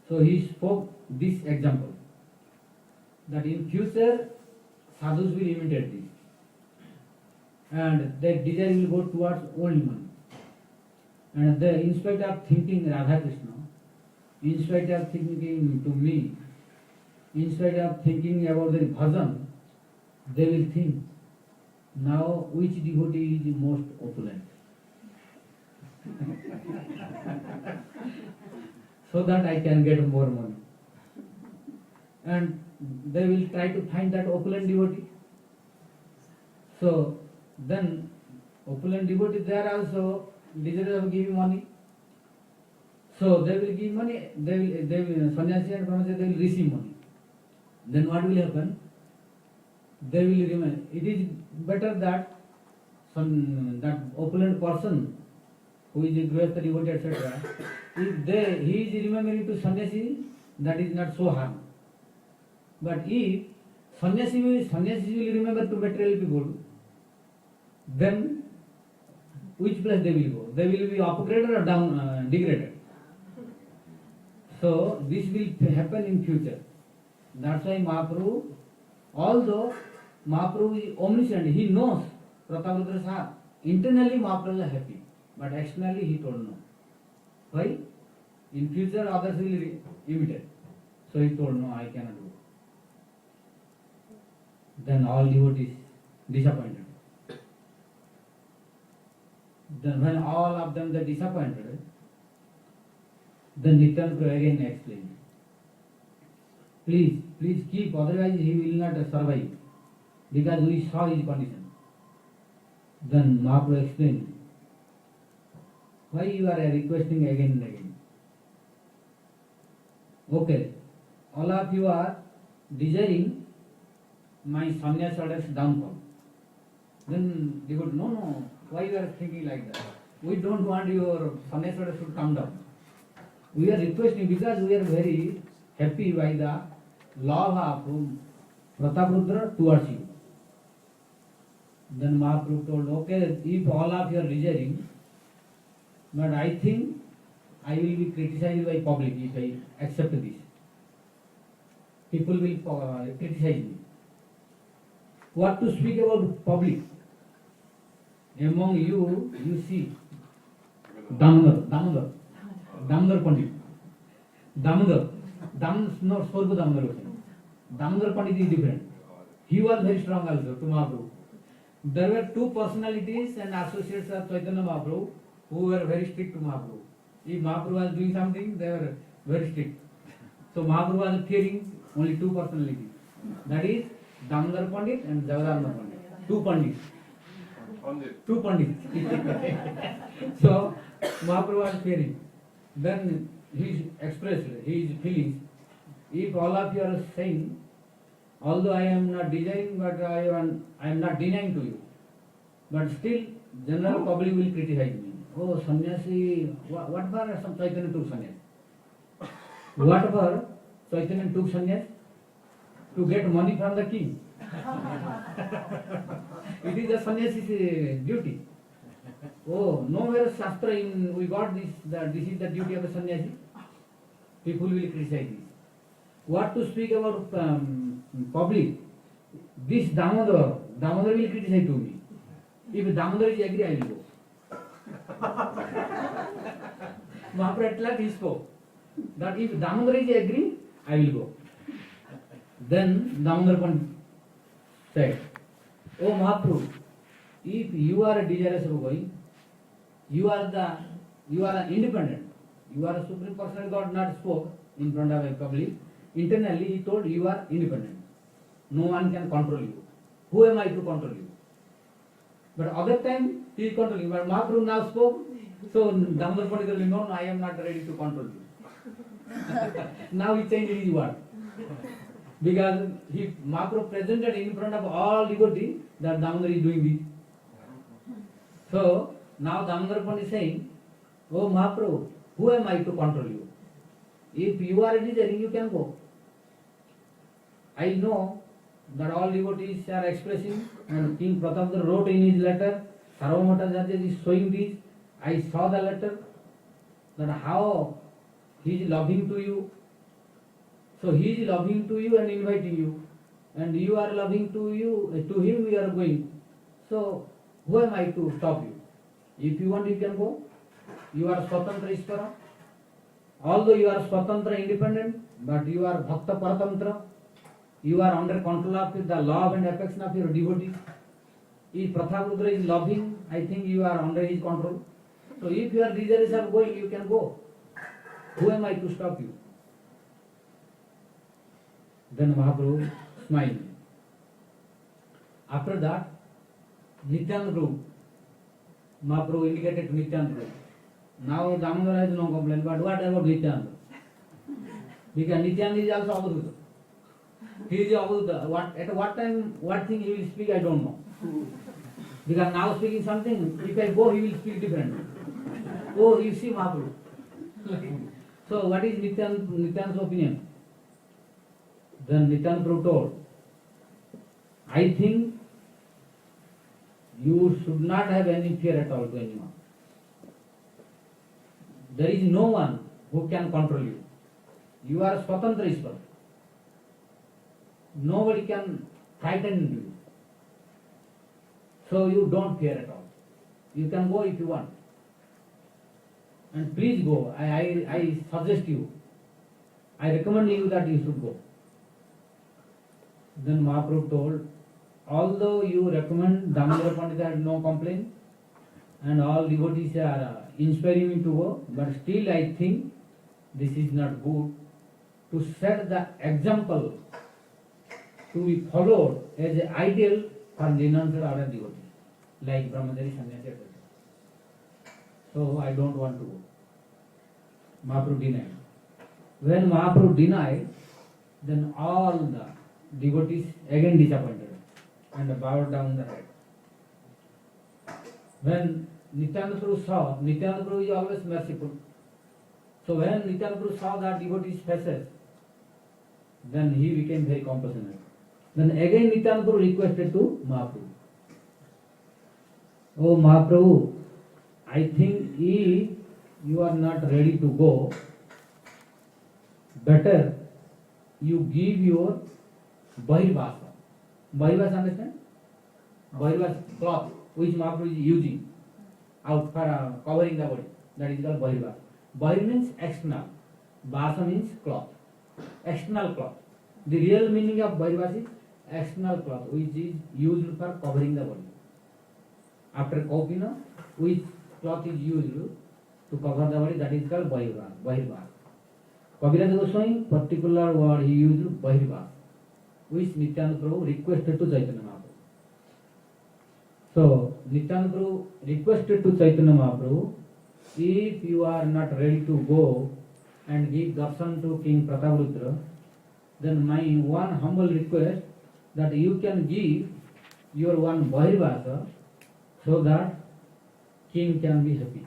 So he spoke this example, that in future sadhus will imitate this, and their desire will go towards only money. And they, in spite of thinking Radha Krishna, in spite of thinking to me, in spite of thinking about the bhajan, they will think, now which devotee is the most opulent? So that I can get more money. And they will try to find that opulent devotee. So then opulent devotee, they are also desirous of giving money. So they will give money, they will sannyasi and brahmachari, they will receive money. Then what will happen? They will remain. It is better that that opulent person who is a grihastha devotee, etc., if he is remembering to sannyasi, that is not so harm. But if sannyasi will remember to material people, then which place they will go? They will be upgraded or down, degraded. So this will happen in future. That's why Mahaprabhu, although Mahaprabhu is omniscient, he knows Prataprudra Saha. Internally Mahaprabhu is happy, but externally he told no. Why? In future others will imitate. So he told no, I cannot do. Then all devotees disappointed. Then when all of them are disappointed, then Nityananda Prabhu again explained, please keep, otherwise he will not survive, because we saw his condition. Then Mahaprabhu explained, why you are requesting again and again? Okay, all of you are desiring my sannyas order's downfall. Then they would, no, why you are thinking like that? We don't want your sannyas order should come down. We are requesting because we are very happy by the love of Prataprudra towards you. Then Mahaprabhu told, okay, if all of you are desiring, but I think I will be criticized by public if I accept this. People will criticize me. What to speak about public? Among you, you see Damodar Pandit. Damodar, not Svarūpa Damodar. Damodar Pandit is different. He was very strong also to Mahaprabhu. There were two personalities and associates of Chaitanya Mahaprabhu who were very strict to Mahaprabhu. If Mahaprabhu was doing something, they were very strict. So Mahaprabhu was fearing only two personalities. That is Damodar Pandit and Jagadharma Pandit. Two Pandits. Two Pandits. So Mahaprabhu was fearing. Then he expressed his feelings. If all of you are saying, although I am not desiring, but I am not denying to you, but still general public will criticize me. Oh, sannyasi, what for some Chaitanya took sannyas? What for Chaitanya took sannyas? To get money from the king. It is a sannyasi's duty. Oh, nowhere Shastra we got this, that this is the duty of a sannyasi. People will criticize this. What to speak about public? This Damodar will criticize to me. If Damodar is agree, I will go. Mahaprabhu at last he spoke that if Damodar is agree, I will go. Then Damodar Pandit said, "Oh Mahaprabhu, if you are desirous of going, you are independent. You are a supreme personality. God not spoke in front of a public. Internally he told you are independent. No one can control you. Who am I to control you? But other time he is controlling. But Mahaprabhu now spoke. So Damodar Pandit told him, no, I am not ready to control you. Now he changed his word. Because Mahaprabhu presented in front of all devotees that Damodar is doing this. So now Damodar Pandit is saying, "Oh Mahaprabhu, who am I to control you? If you are desiring, you can go. I know that all devotees are expressing, and King Pratapdar wrote in his letter, Sarvamata is showing this. I saw the letter, that how he is loving to you. So he is loving to you and inviting you, and you are loving to him you are going. So who am I to stop you? If you want, you can go. You are Swatantra Ishvara. Although you are Swatantra independent, but you are Bhakta Paratantra. You are under control of the love and affection of your devotee. If Prathaprudra is loving, I think you are under his control. So if you are desirous of going, you can go. Who am I to stop you?" Then Mahaprabhu smiled. After that, Nityananda Prabhu, Mahaprabhu indicated to Nityananda Prabhu. Now Damodar has no complaint, but what about Nityananda? Because Nityananda is also Avadhuta. He is Avadhuta. At what time, what thing he will speak, I don't know. Because now speaking something, if I go, he will speak differently. Oh, you see Mahaprabhu. So what is Nityananda's opinion? Then Nityananda Prabhu told, "I think you should not have any fear at all to anyone. There is no one who can control you. You are Swatantra Ishvara. Nobody can frighten you. So you don't fear at all. You can go if you want. And please go. I suggest you. I recommend you that you should go." Then Mahaprabhu told, "Although you recommend, Damodar Pandit had no complaint, and all devotees are inspiring me to go, but still I think this is not good to set the example to be followed as an ideal for renunciate other devotees, like Brahmachari, Sannyasi, etc. So I don't want to go." Mahaprabhu denied. When Mahaprabhu denied, then all the devotees again disappointed and bowed down the head. When Nityananda Prabhu saw, Nityananda Prabhu is always merciful. So when Nityananda Prabhu saw the devotees' faces, then he became very compassionate. Then again Nityananda Prabhu requested to Mahaprabhu, "Oh Mahaprabhu, I think if you are not ready to go, better you give your Bahirvasa." Bahirvasa, understand? Bahirvasa cloth which Mahaprabhu is using out for covering the body. That is called Bahirvasa. Bahir means external. Vasa means cloth. External cloth. The real meaning of Bahirvasa is external cloth which is used for covering the body. After Kaupina, which cloth is used to cover the body, that is called Bahirvasa. Kaviraj Goswami, particular word he used, Bahirvasa, which Nityananda Prabhu requested to Chaitanya Mahaprabhu. So Nityananda Prabhu requested to Chaitanya Mahaprabhu, "If you are not ready to go and give darshan to King Prataparudra, then my one humble request that you can give your one Bahirvasa so that king can be happy.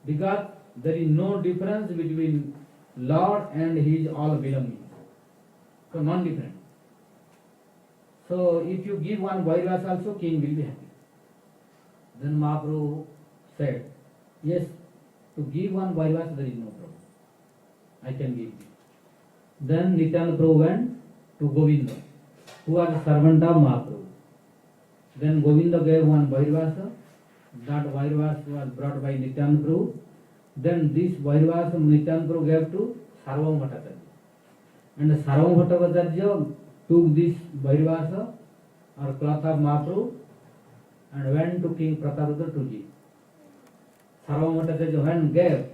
Because there is no difference between Lord and his all belongings. So non-different. So if you give one Bahirvasa also, king will be happy." Then Mahaprabhu said, "Yes, to give one Bahirvasa there is no problem. I can give you." Then Nityananda Prabhu went to Govinda, who was a servant of Mahaprabhu. Then Govinda gave one Bahirvasa that Vairvas was brought by Nityananda Prabhu. Then this Vairvas Nityananda Prabhu gave to Sarvabhauma Bhattacharya. And Sarvabhauma Bhattacharya took this Vairvasa or cloth of Mahaprabhu and went to King Prataparudra to give. Sarvabhauma Bhattacharya when gave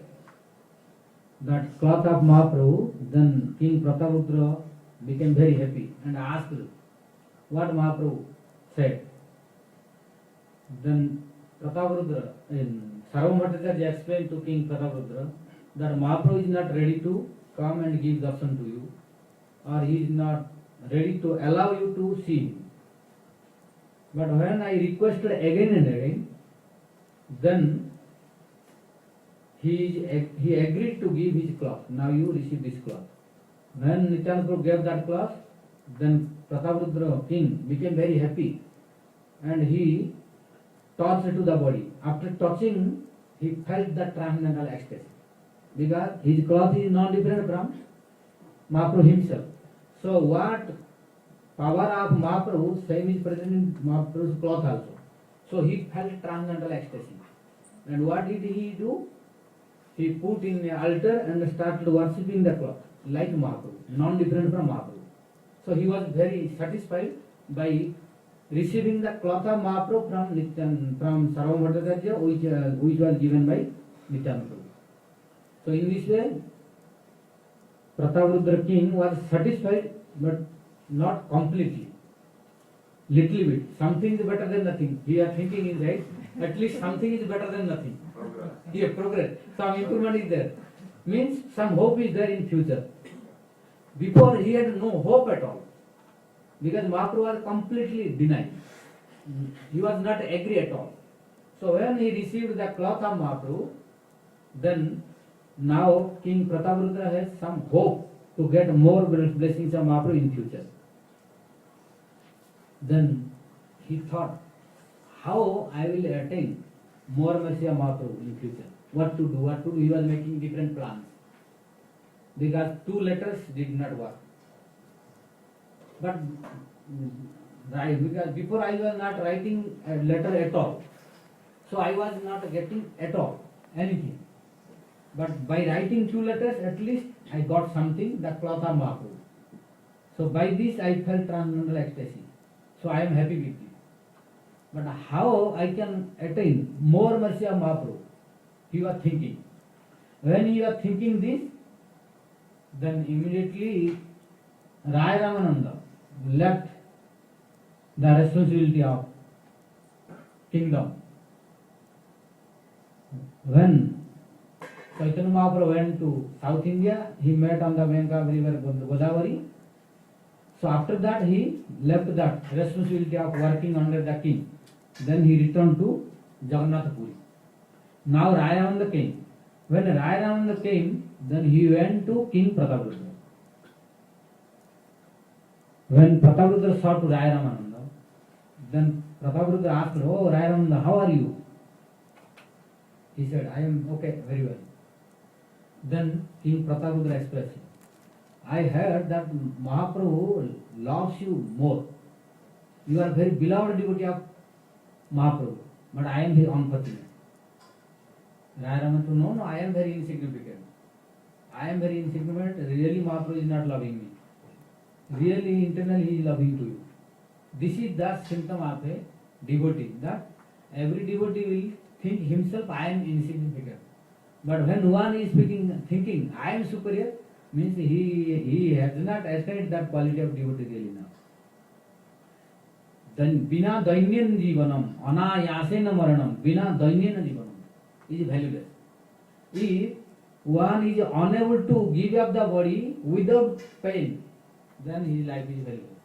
that cloth of Mahaprabhu, then King Prataparudra became very happy and asked what Mahaprabhu said. Then Prataparudra, Sarvabhauma Bhattacharya explained to King Prataparudra that Mahaprabhu is not ready to come and give darshan to you, or he is not ready to allow you to see him. But when I requested again and again, then he agreed to give his cloth. Now you receive this cloth. When Nityananda Prabhu gave that cloth, then Prataparudra king became very happy and he touched to the body. After touching, he felt the transcendental ecstasy because his cloth is non-different from Mahaprabhu himself. So what power of Mahaprabhu, same is present in Mahaprabhu's cloth also. So he felt transcendental ecstasy. And what did he do? He put in an altar and started worshipping the cloth like Mahaprabhu, non-different from Mahaprabhu. So he was very satisfied by receiving the cloth of Mahaprabhu from Sarvabhauma Bhattacharya, which was given by Nityananda Prabhu. So in this way, Prataparudra king was satisfied, but not completely. Little bit. Something is better than nothing. We are thinking is right. At least something is better than nothing. Progress. Yeah, progress. Some improvement is there. Means some hope is there in future. Before he had no hope at all. Because Mahaprabhu was completely denied. He was not agree at all. So when he received the cloth of Mahaprabhu, then now King Prataparudra has some hope to get more blessings of Mahaprabhu in future. Then he thought, how I will attain more mercy of Mahaprabhu in future? What to do? He was making different plans. Because 2 letters did not work. But because before I was not writing a letter at all. So I was not getting at all anything. But by writing 2 letters, at least I got something, the cloth of Mahaprabhu. So by this I felt transcendental ecstasy. So I am happy with it. But how I can attain more mercy of Mahaprabhu? He was thinking. When he was thinking this, then immediately Raya Ramananda left the responsibility of kingdom. When Chaitanya Mahaprabhu went to South India, he met on the bank of river Godavari. So after that he left that responsibility of working under the king. Then he returned to Jagannath Puri. Now Raya Ramananda came. When Raya Ramananda came, then he went to King Prataparudra. When Prataparudra saw to Raya Ramananda, then Prataparudra asked, "Oh Raya Ramananda, how are you?" He said, "I am okay, very well." Then King Prataparudra expressed, "I heard that Mahaprabhu loves you more. You are very beloved devotee of Mahaprabhu, but I am very unfortunate." Raya Ramananda, no, I am very insignificant. I am very insignificant. Really Mahaprabhu is not loving me. Really internally he is loving to you. This is the symptom of a devotee, that every devotee will think himself I am insignificant. But when one is thinking I am superior, means he has not attained that quality of devotee really now. Then bina dainyan jivanam, anayasena maranam, bina dainyena jivanam is valueless. If one is unable to give up the body without pain, then his life is valueless.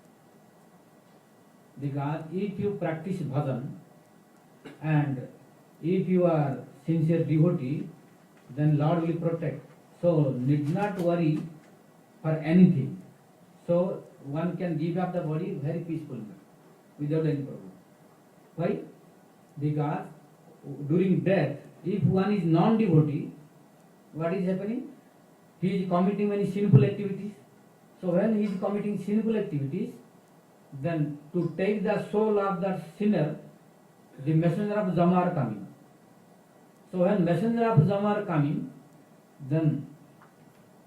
Because if you practice bhajan and if you are sincere devotee, then Lord will protect. So need not worry for anything. So one can give up the body very peacefully without any problem. Why? Because during death, if one is non-devotee, what is happening? He is committing many sinful activities. So when he is committing sinful activities, then to take the soul of that sinner, the messenger of Jama are coming. So when messenger of Dhamma are coming, then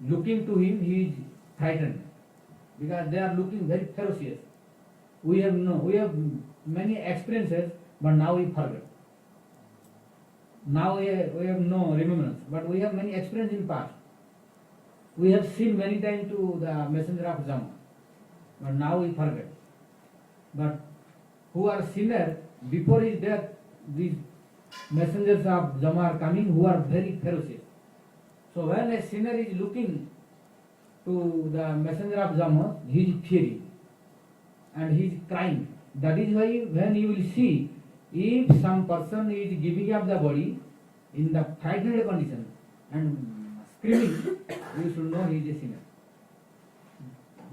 looking to him, he is frightened because they are looking very ferocious. We have many experiences, but now we forget. Now we have no remembrance, but we have many experience in past. We have seen many times to the messenger of Dhamma, but now we forget. But who are sinner, before his death, these messengers of Dhamma are coming who are very ferocious. So when a sinner is looking to the messenger of Dhamma, he is fearing and he is crying. That is why when you will see, if some person is giving up the body in the frightened condition and screaming, you should know he is a sinner.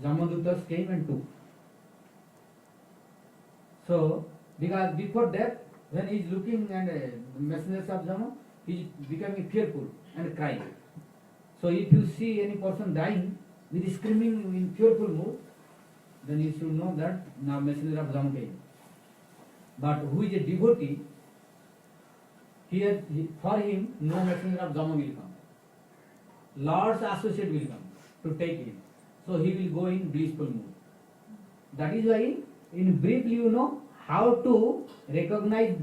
Jamadutas came and took. So, because before death, when he is looking and the messengers of Dhamma, he is becoming fearful and crying. So if you see any person dying with screaming in fearful mood, then you should know that now messenger of Dhamma came. But who is a devotee, for him no messenger of Dhamma will come. Lord's associate will come to take him. So he will go in blissful mood. That is why, in brief, you know how to recognize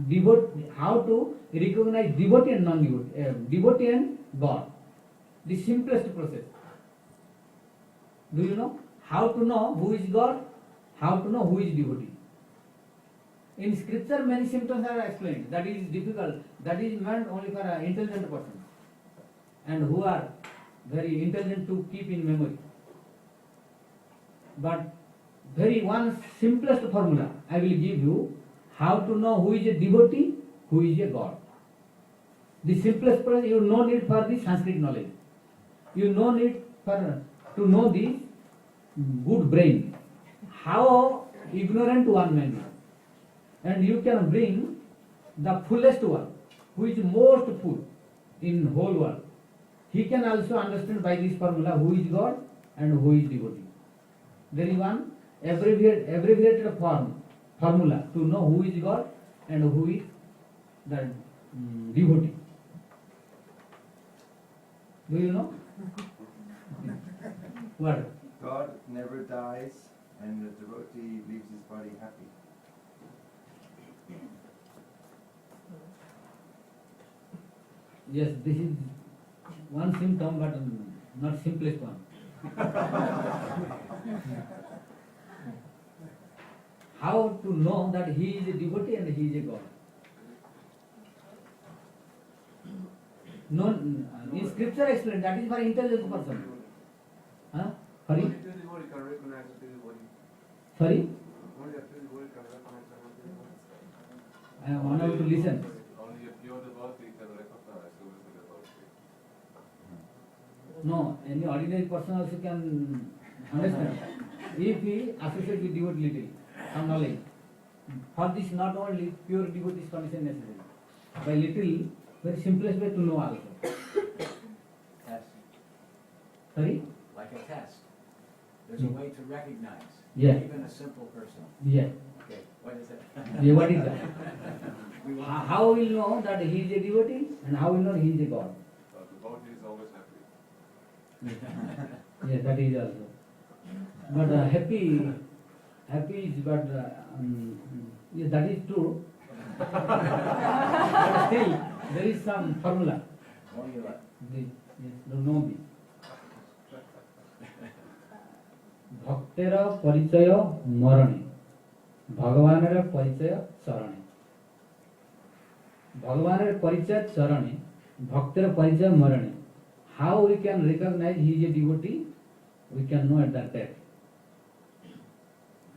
devotee and non-devotee, devotee and God. The simplest process. Do you know how to know who is God? How to know who is devotee? In scripture, many symptoms are explained. That is difficult. That is meant only for an intelligent person and who are very intelligent to keep in memory. But very one simplest formula I will give you how to know who is a devotee, who is a God. The simplest process, you no need for the Sanskrit knowledge. You no need for to know the good brain. How ignorant one man is. And you can bring the fullest one, who is most full in whole world. He can also understand by this formula who is God and who is devotee. There is one abbreviated formula to know who is God and who is the devotee. Do you know? What? God never dies and the devotee leaves his body happy. Yes, this is one symptom, but not simplest one. How to know that he is a devotee and he is a God? No, in scripture explained that is for intelligent person. Huh? Sorry? Only the devotee can recognize the devotee. Sorry? Only a pure devotee can recognize the devotee. I am unable to listen. Only a pure devotee can recognize who is the devotee. No, any ordinary person also can understand. If he associates with devotee little, some knowledge. For this not only pure devotee condition necessary. By little, very simplest way to know also. Test. Sorry? Like a test. There's a way to recognize. Yeah. Even a simple person. Yeah. Okay, what is it? Yeah, what is that? We want How will know that he is a devotee and how will know he is a God? The devotee is always happy. Yeah, that is also. But happy is, but yes, that is true. But still, there is some formula. only what? Yes, don't know me. भक्तेर परिचय मरणे भगवानेर परिचय चरणे भगवानेर परिचय चरणे भक्तेर परिचय मरणे. How we can recognize he is a devotee? We can know at that death.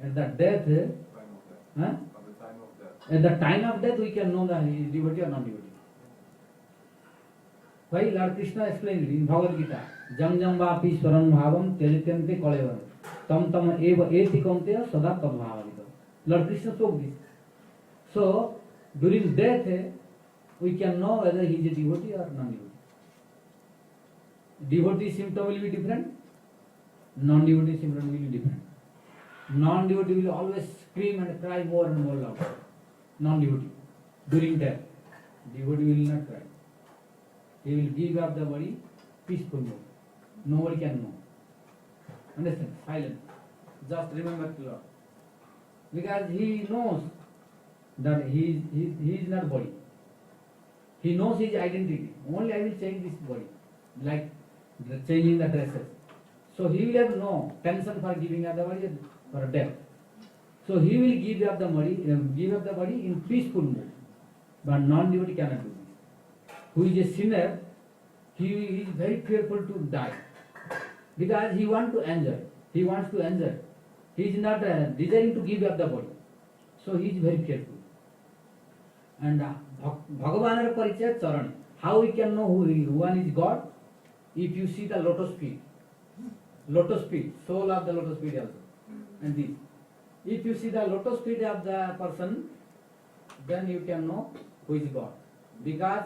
At that death, Time of death. huh? At the time of death. At the time of death we can know that he is devotee or non-devotee. Why Lord Krishna explained in Bhagavad Gita, jam jam vapi swaram bhavam tejatente kalevam tam tam eva eti kaunteya sada tadbhavavita. Lord Krishna spoke this. So during death we can know whether he is a devotee or non-devotee. Devotee symptom will be different, non-devotee symptom will be different. Non-devotee will always scream and cry more and more loud. Non-devotee during death. Devotee will not cry. He will give up the body, peaceful mode. Nobody can know. Understand? Silent. Just remember to Lord. Because he knows that he is not body. He knows his identity. Only I will change this body. Like changing the dresses. So he will have no tension for giving up the body for death. So he will give up the body in peaceful mood. But non-devotee cannot do this. Who is a sinner, he is very fearful to die. Because he wants to enjoy. He wants to enjoy. He is not desiring to give up the body. So he is very careful. And Bhagavan's Parichaya Charan. How we can know who one is God? If you see the lotus feet. Lotus feet, soul of the lotus feet also. And this. If you see the lotus feet of the person, then you can know who is God. Because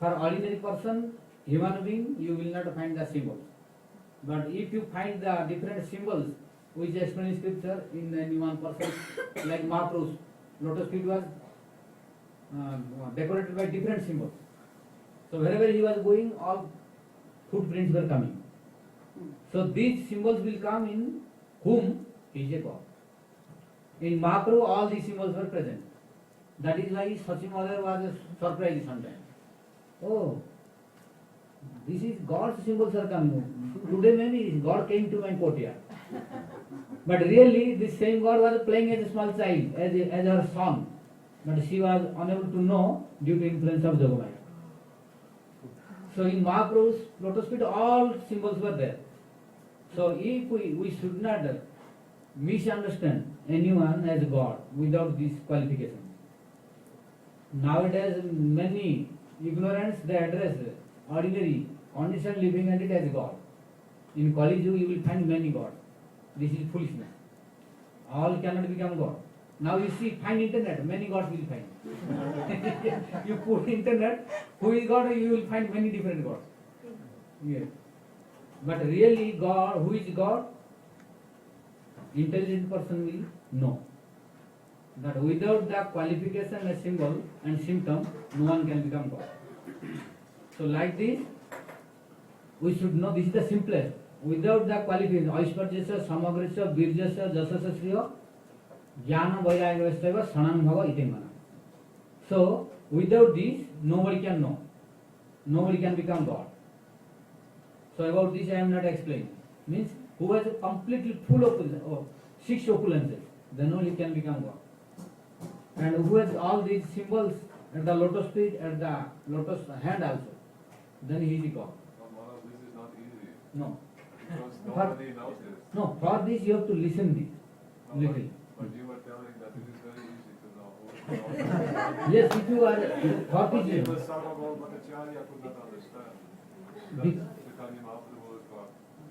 for ordinary person, human being, you will not find the symbols. But if you find the different symbols, which is explained in scripture, in any one person, like Mahaprabhu's lotus feet was decorated by different symbols. So wherever he was going, all footprints were coming. So these symbols will come in whom he is a God. In Mahaprabhu, all these symbols were present. That is why Sachi Mother was surprised sometimes. Oh, this is God's symbols are coming. Today maybe God came to my courtyard. But really, this same God was playing as a small child, as her son. But she was unable to know due to influence of Jogamaya. So in Mahaprabhu's lotus feet, all symbols were there. So if we should not misunderstand anyone as God without this qualification. Nowadays, many ignorants, they address ordinary, conditioned living entity as God. In Kali Yuga, you will find many gods. This is foolishness. All cannot become God. Now you see, find internet, many gods will find. You put internet, who is God, you will find many different gods. Yes. But really God, who is God? Intelligent person will know. That without the qualification, a symbol and symptom, no one can become God. So like this, we should know this is the simplest. Without the qualification, Aishwarjasya, Samagrasya, Virjasya, Jasasya, Shriya, Jnana, Vairagya, Sananbhava, Itemana. So without this, nobody can know. Nobody can become God. So about this I am not explaining. Means who has a completely full of 6 opulences, then only can become God. And who has all these symbols at the lotus feet, at the lotus hand also, then he is God. Maharaj, this is not easy. No. Because nobody knows this. No, for this you have to listen this. Little. But you were telling that it is very easy to know who is God. Yes, if you are for But this even Sarvabhauma Bhattacharya could not understand that Be- Chaitanya Mahaprabhu is God.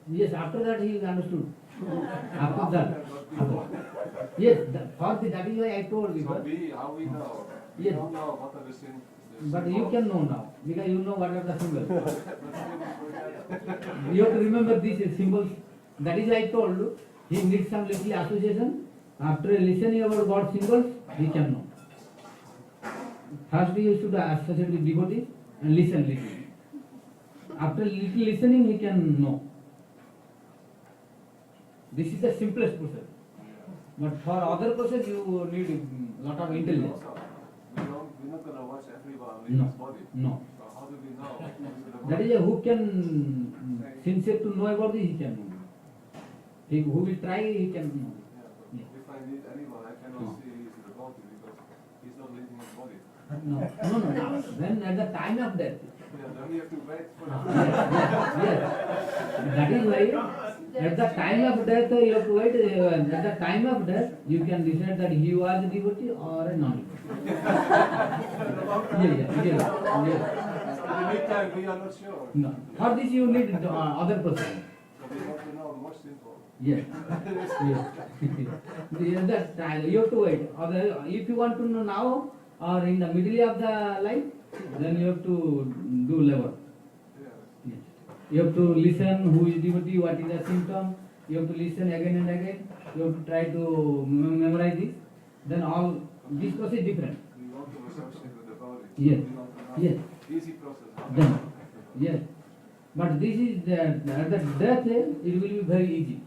yes, after that he understood. After that. But before. Yes, for this, that is why I told you. So how we know? We Yes. don't know what are the symbols. But you can know now, because you know what are the symbols. But still we forget. You have to remember these symbols. That is why I told you, he needs some little association. After listening about God's symbols, he can know. First you should associate with devotees and listen. After little listening, he can know. This is the simplest process. But for other process, you need lot of intelligence. Also, we're not going to watch everyone in No, his body. no. So how do we know who's in the body? That is who can sincere to know about this, he can know. He who will try, he can know. Yeah, but if I need anyone, I cannot No. see he's in the body because he's not leaving his body. No. Then at the time of death. Yeah, then we have to wait for Yes. That is why at the time of death you have to wait. At the time of death you can decide that he was a devotee or a non-devotee. Yes. In the meantime, we are not sure. No. For this you need other person. So we want to know more simple. Yes. At that time you have to wait. Other, if you want to know now or in the middle of the life, then you have to do labor. Yeah. Yes. You have to listen who is devotee, what is the symptom. You have to listen again and again. You have to try to memorize this. Then all this process is different. We want to associate with the body. Yes. We want to Yes. Easy process. Then, yes. But this is at the death, it will be very easy.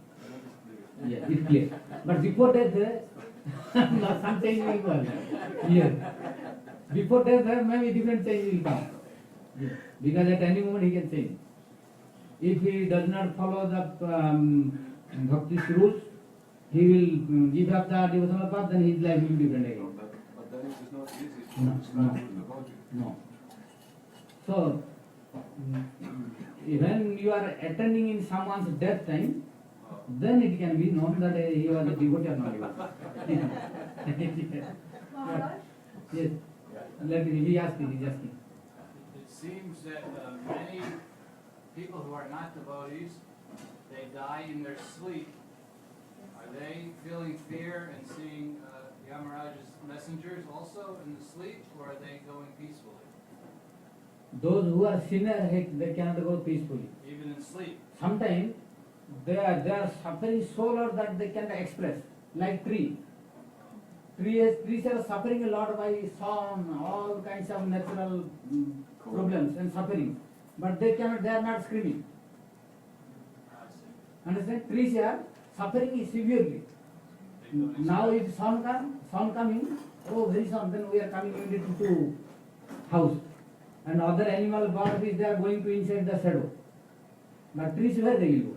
Yes, it's clear. But before death, some change will come. Yes. Before death, maybe different change will come. Yes. Because at any moment he can change. If he does not follow the Bhakti's rules, he will give up the devotional path, then his life will be different again. But then it is not easy to No, understand no. the logic. No. So, when you are attending in someone's death time, then it can be known that he was a devotee or not devotee. Mahārāj, Yes. Let me, he asking, he's asking. It seems that many people who are not devotees, they die in their sleep. Are they feeling fear and seeing Yamaraj's messengers also in the sleep, or are they going peacefully? Those who are sinners, they cannot go peacefully. Even in sleep? Sometimes they are suffering so lot that they cannot express. Like trees are suffering a lot by sun, all kinds of natural problems and suffering. But they are not screaming. I see. Understand? Trees are suffering severely. Now if sun coming, oh very soon, then we are coming immediately to house. And other animal bodies, they are going to inside the shadow. But trees, where they will go?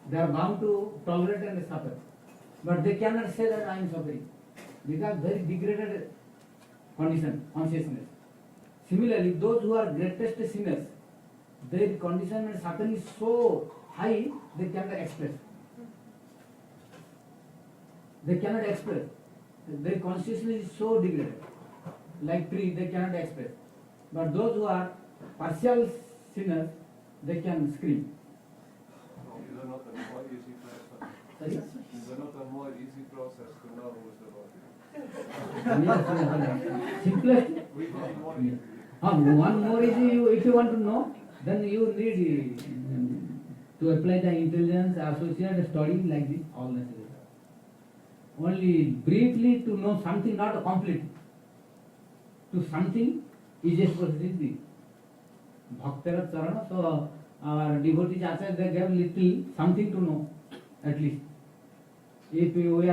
They are bound to tolerate and suffer. But they cannot say that I am suffering. Because very degraded condition, consciousness. Similarly, those who are greatest sinners, their condition and suffering is so high, they cannot express. They cannot express. Their consciousness is so degraded. Like tree, they cannot express. But those who are partial sinners, they can scream. No, is there not a more easy process? Sorry? Is there not a more easy process to know who is the Lord? Yes, simplest. We need more easy. One more is if you want to know, then you need to apply the intelligence, associate, study like this, all necessary. Only briefly to know something, not a complete. To something, easiest process is this. Bhaktara Charana, so our devotees Acharya, they gave little something to know, at least. If we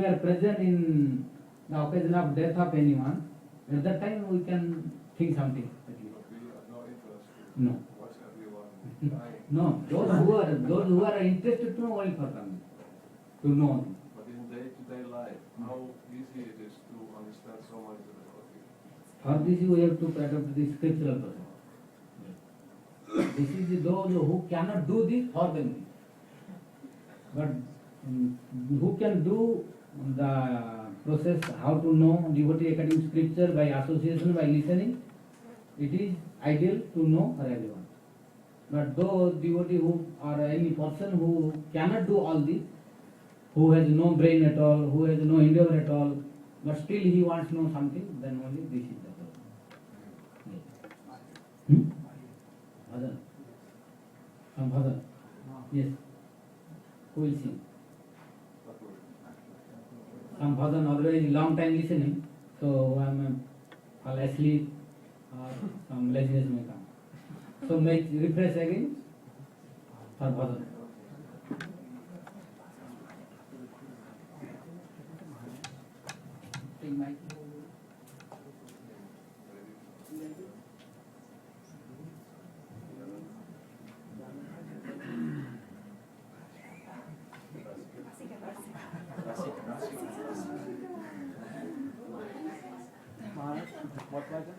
are present in the occasion of death of anyone, at that time we can think something, at least. But we have no interest to No. watch everyone dying. No, those who are interested to know only for coming, to know. But in day-to-day life, how easy it is to understand so much of the Lord. For this we have to adopt the scriptural process. This is those who cannot do this for them. But who can do the process, how to know devotee according to scripture by association, by listening, it is ideal to know for everyone. But those devotee who or any person who cannot do all this, who has no brain at all, who has no endeavor at all, but still he wants to know something, then only this is the problem. Yes. Bhajan. Some bhajan. Yes. Who will sing? Some bhajan always long time listening, so I'm fall asleep or some laziness may come. So make refresh again for bhajan. Take mic. What bhajan?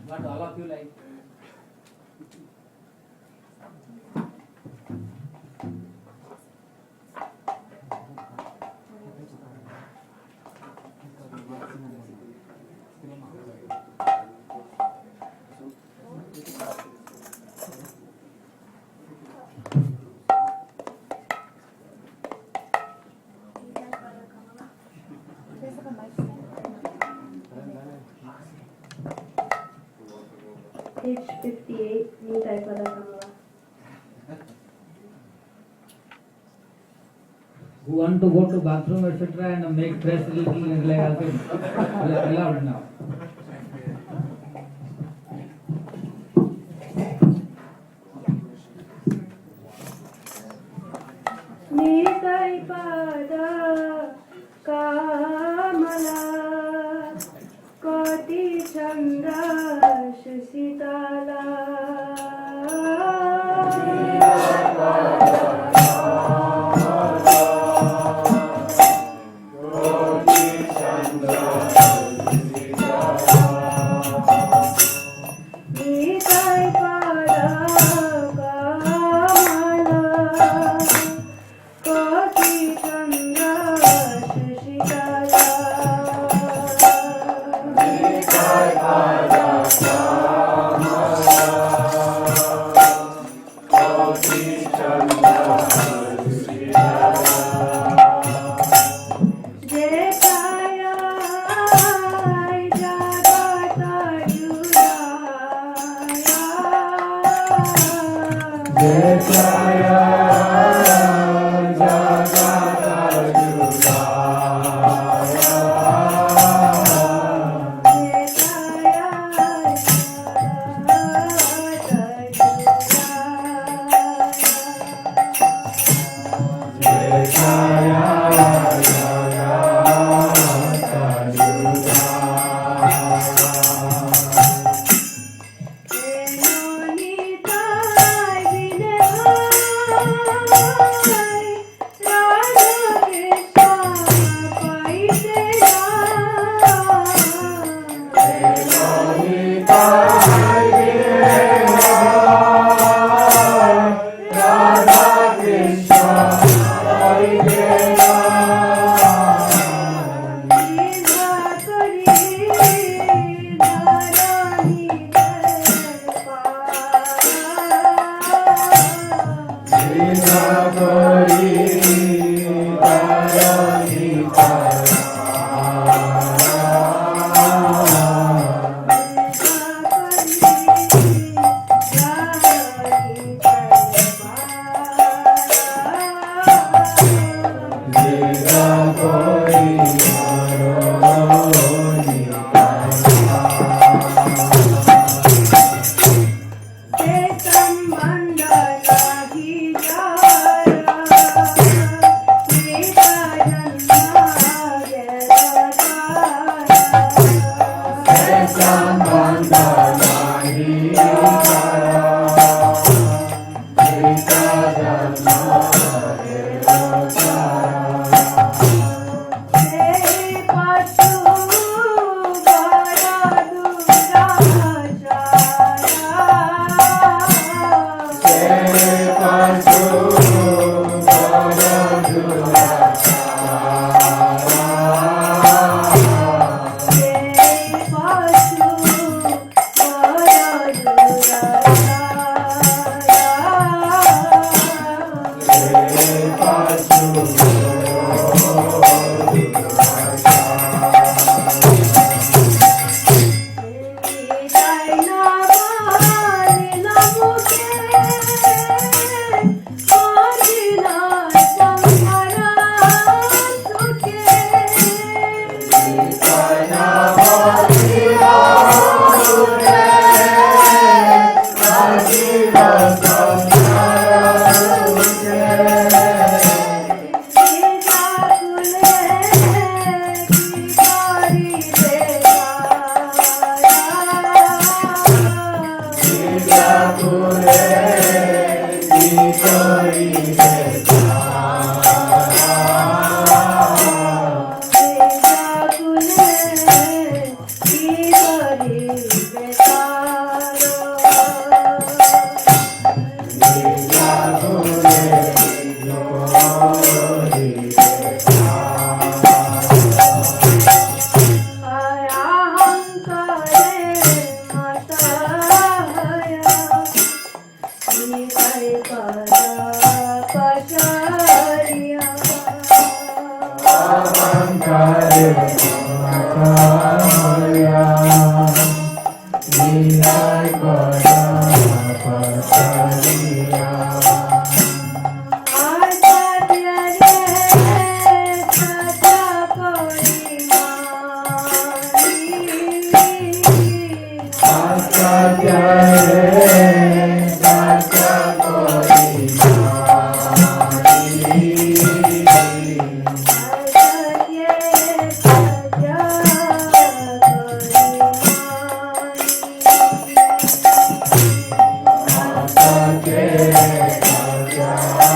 What all of you like? Page 58, Śrīpād Bhakti Who want to go to bathroom, etc., and make fresh little like also allowed now. Nitai pada kamala koti chandra shasitala Nitai pada kamala koti chandra shasitala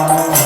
Hare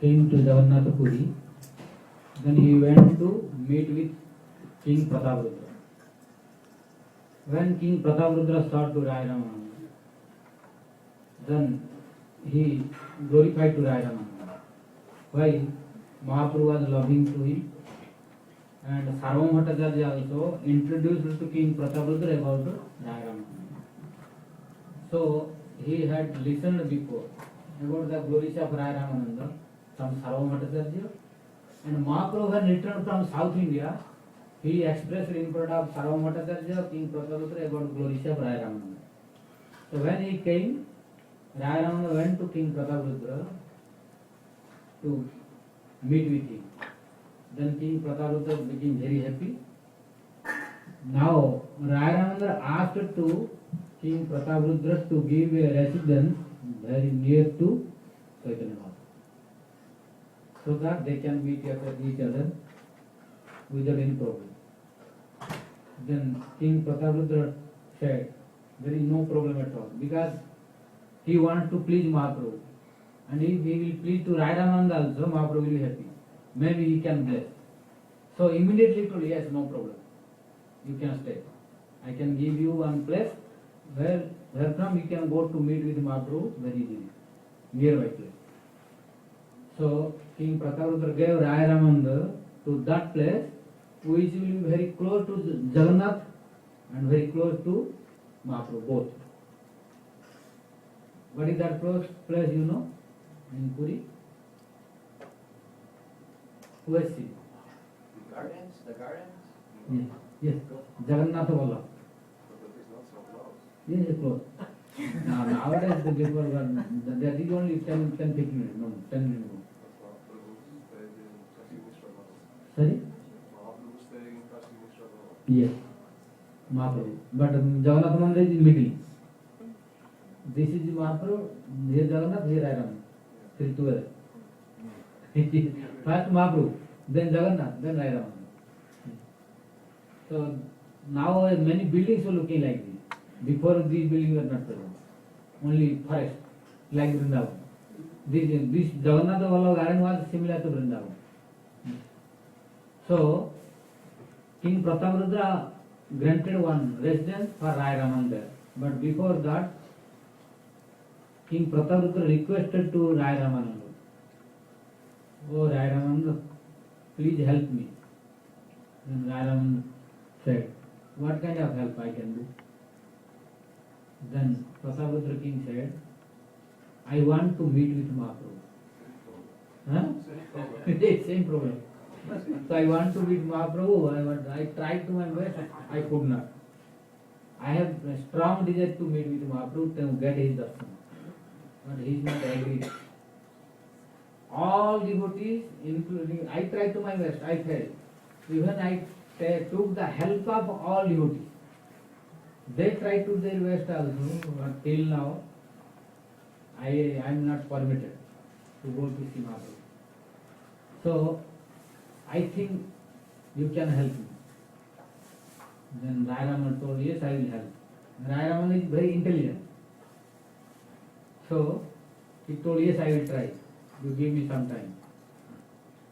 came to Jagannath Puri, then he went to meet with King Prataprudra. When King Prataprudra saw to Rai Ramananda, then he glorified to Rai Ramananda. While Mahaprabhu was loving to him, and Sarvam Bhattacharya also introduced to King Prataprudra about Rai Ramananda. So he had listened before about the glories of Rai Ramananda from Sarvam Bhattacharya, and Mahaprabhu had returned from South India. He expressed in front of Sarvam Bhattacharya, King Prataprudra about glories of Rai Ramananda. So when he came, Rai Ramananda went to King Prataprudra to meet with him. Then King Prataprudra became very happy. Now Rai Ramananda asked to King Prataprudra to give a residence very near to Chaitanya Mahaprabhu, so that they can meet each other without any problem. Then King Prataprudra said, there is no problem at all, because he wants to please Mahaprabhu. And if he will please to Rai Ramananda also, Mahaprabhu will be happy. Maybe he can bless. So immediately told, yes, no problem. You can stay. I can give you one place where from you can go to meet with Mahaprabhu very easily, nearby place. So King Prataprudra gave Rai Ramananda to that place, which will be very close to Jagannath and very close to Mahaprabhu, both. What is that close place, you know, in Puri? Who has seen? The gardens? Yes, yes. Jagannath Vallabh. But that is not so close. Yes, it's close. Nowadays, the before that is only 10, 15 minutes, no, 10 minutes. But Mahaprabhu stayed in Kashi Mishra Vallabh. Sorry? Mahaprabhu staying in Kashi Mishra Vallabh. Yes, Mahaprabhu. But Jagannath Mandir is in middle. This is Mahaprabhu, here Jagannath, here Rai Ramananda. Three together. First Mahaprabhu, then Jagannath, then Rai Ramananda. So now many buildings are looking like this. Before these buildings were not present. Only forest, like Vrindavan. This Jagannath Vallabh garden was similar to Vrindavan. So King Prataprudra granted one residence for Rai Ramananda. But before that, King Prataprudra requested to Rai Ramananda, "Oh Rai Ramananda, please help me." Then Rai Ramananda said, "What kind of help I can do?" Then Prataprudra king said, "I want to meet with Mahaprabhu." Huh? Same problem. So I want to meet Mahaprabhu. I tried to my best. I could not. I have a strong desire to meet with Mahaprabhu to get his darshan. But he is not agreed. All devotees, including, I tried to my best, I failed. Even I took the help of all devotees. They tried to their best also, but till now, I am not permitted to go to see Mahaprabhu. So, I think you can help me. Then Rai Ramananda told, yes, I will help. Rai Ramananda is very intelligent. So, he told, yes, I will try. You give me some time.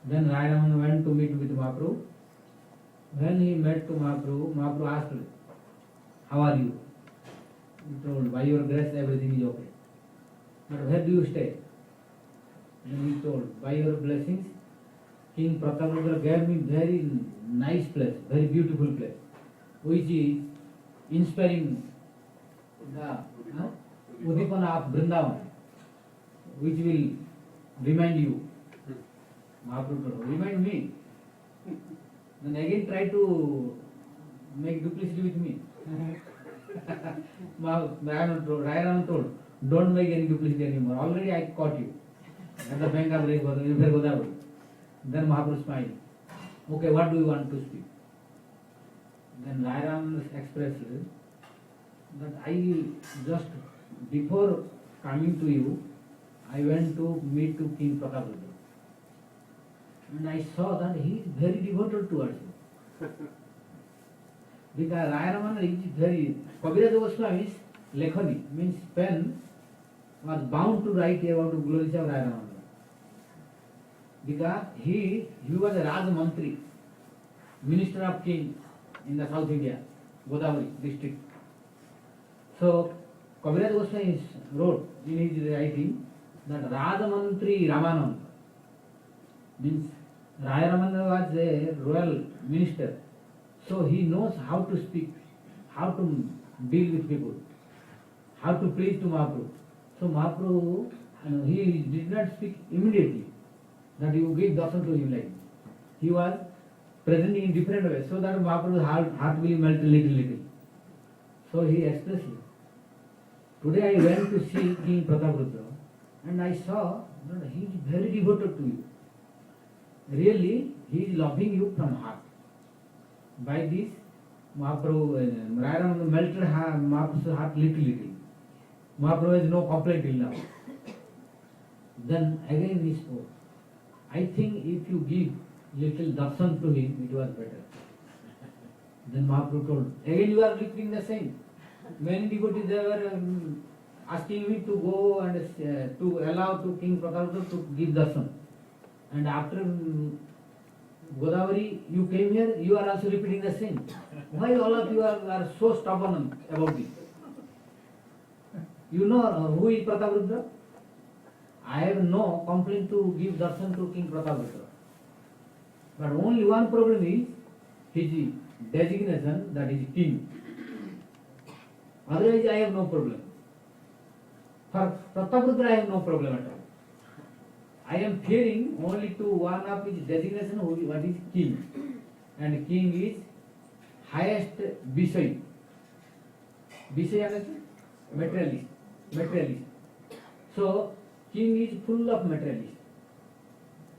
Then Rai Ramananda went to meet with Mahaprabhu. When he met to Mahaprabhu, Mahaprabhu asked him, "How are you?" He told, "By your grace, everything is okay. But where do you stay?" Then he told, "By your blessings, King Prataprudra gave me very nice place, very beautiful place, which is inspiring the Udipana of Vrindavan, which will remind you." Mahaprabhu told, "Remind me." Then again try to make duplicity with me. Rai Ramananda told, "Don't make any duplicity anymore. Already I caught you at the bank of Godavari." Then Mahaprabhu smiled. "Okay, what do you want to speak?" Then Rai Ramananda expressed that I just before coming to you, I went to meet to King Prataprudra. And I saw that he is very devoted towards you. Because Rai Ramananda is very, Kaviraj Goswami's Lekhani, means pen, was bound to write about the glories of Rai Ramananda. because he was a Raj Mantri, Minister of King in the South India, Godavari district. So Kaviraj Goswami wrote in his writing that Raj Mantri Ramanand means Raya Ramanand was a royal minister, so he knows how to speak, how to deal with people, how to preach to Mahaprabhu. So Mahaprabhu, he did not speak immediately that you give darshan to him like this. He was presenting in different ways so that Mahaprabhu's heart will melt a little. So he expressed it. Today I went to see King Prataprudra and I saw that he is very devoted to you. Really, he is loving you from heart. By this, Mahaprabhu, Raya melted Mahaprabhu's heart little. Mahaprabhu has no complaint till now. Then again he spoke. I think if you give little darshan to him, it was better. Then Mahaprabhu told, again you are repeating the same. Many devotees they were asking me to go and to allow to King Prataprudra to give darshan. And after Godavari, you came here, you are also repeating the same. Why all of you are so stubborn about this? You know who is Prataprudra? I have no complaint to give darshan to King Prataprudra. But only one problem is his designation, that is king. Otherwise I have no problem. For Prataprudra I have no problem at all. I am fearing only to one of his designation, what is king. And king is highest Vishay. Vishay is materialist. So king is full of materialist.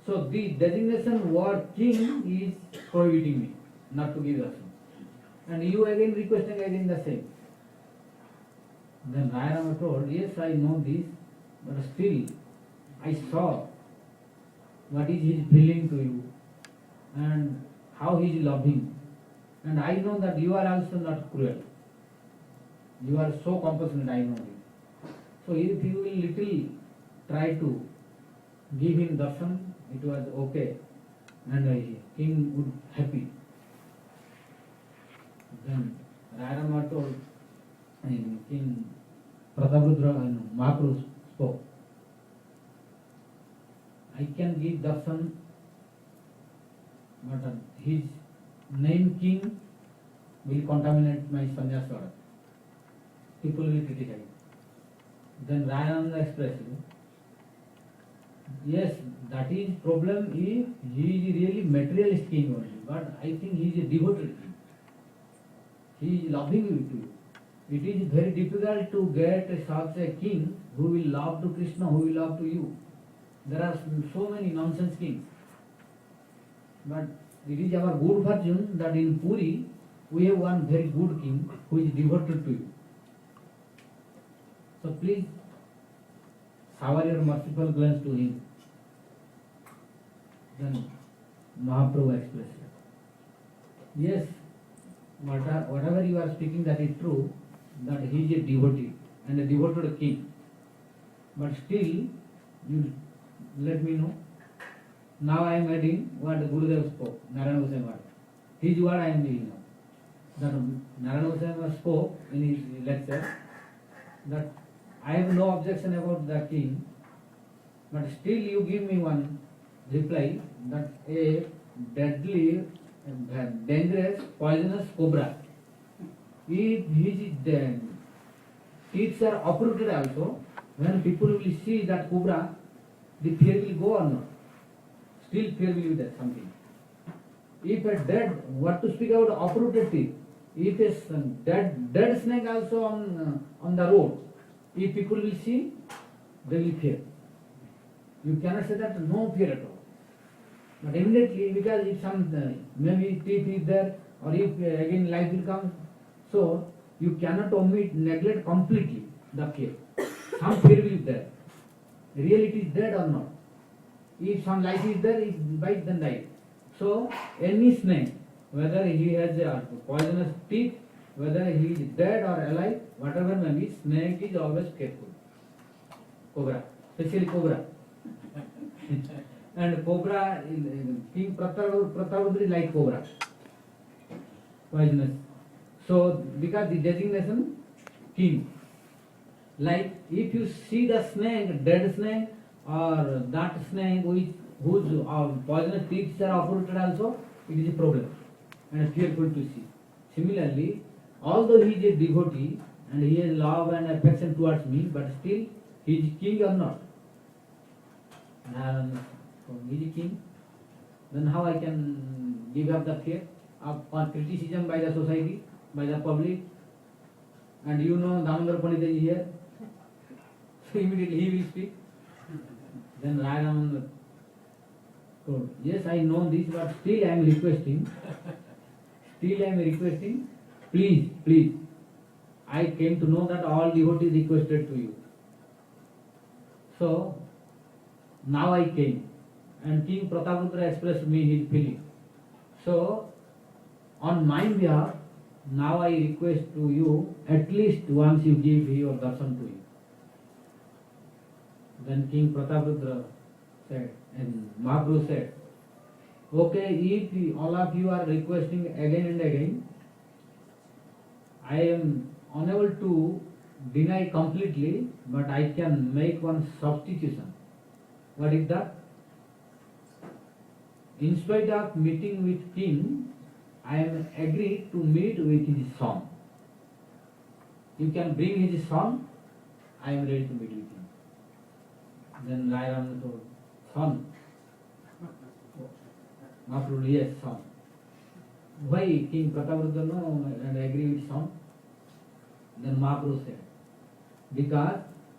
So the designation word king is prohibiting me not to give darshan. And you again requesting again the same. Then Raya told, yes, I know this, but still I saw what is his feeling to you and how he is loving. And I know that you are also not cruel. You are so compassionate, I know it. So if you will little try to give him darshan, it was okay. And king would happy. Then Raya told, King Prataprudra and Mahaprabhu spoke. I can give darshan, but his name king will contaminate my sannyas order. People will criticize. Then Raya expressed, yes, that is problem if he is really materialist king only, but I think he is a devoted king. He is loving you too. It is very difficult to get such a king who will love to Krishna, who will love to you. There are so many nonsense kings. But it is our good fortune that in Puri we have one very good king who is devoted to you. So please shower your merciful glance to him. Then Mahaprabhu expressed, yes, whatever you are speaking, that is true, that he is a devotee and a devoted king. But still, you let me know. Now I am adding what Gurudev spoke, Narayana Goswami word. His word I am reading now. That Narayana Goswami spoke in his lecture that I have no objection about the king, but still you give me one reply that a deadly, dangerous, poisonous cobra, if his teeth are uprooted also, when people will see that cobra, the fear will go or not? Still fear will be there, something. If a dead, what to speak about uprooted teeth, if a dead snake also on the road, if people will see, they will fear. You cannot say that no fear at all. But immediately, because if some maybe teeth is there, or if again life will come, so you cannot neglect completely the fear. Some fear will be there. Really it is dead or not. If some life is there, it bites then dies. So any snake, whether he has a poisonous teeth, whether he is dead or alive, whatever may be, snake is always careful. Cobra, especially cobra. And cobra, King Pratap is like cobra, poisonous. So because the designation king, like if you see the snake, dead snake, or that snake whose poisonous teeth are uprooted also, it is a problem and fearful to see. Similarly, although he is a devotee and he has love and affection towards me, but still he is king or not? He is king. Then how I can give up the fear of criticism by the society, by the public? And you know Damodar Pandit is here. So immediately he will speak. Then Ramananda told, yes, I know this, but still I am requesting, please, I came to know that all devotees requested to you. So, now I came, and King Prataprutra expressed me his feeling. So, on my behalf, now I request to you, at least once you give your darshan to him. Then King Prataprutra said, and Mahaprabhu said, okay, if all of you are requesting again and again, I am unable to deny completely, but I can make one substitution. What is that? In spite of meeting with king, I am agreed to meet with his son. You can bring his son, I am ready to meet with him. Then Ramananda told, son. Mahaprabhu, yes, son. Why King Prataprutra no and agree with son? Then Mahaprabhu said, because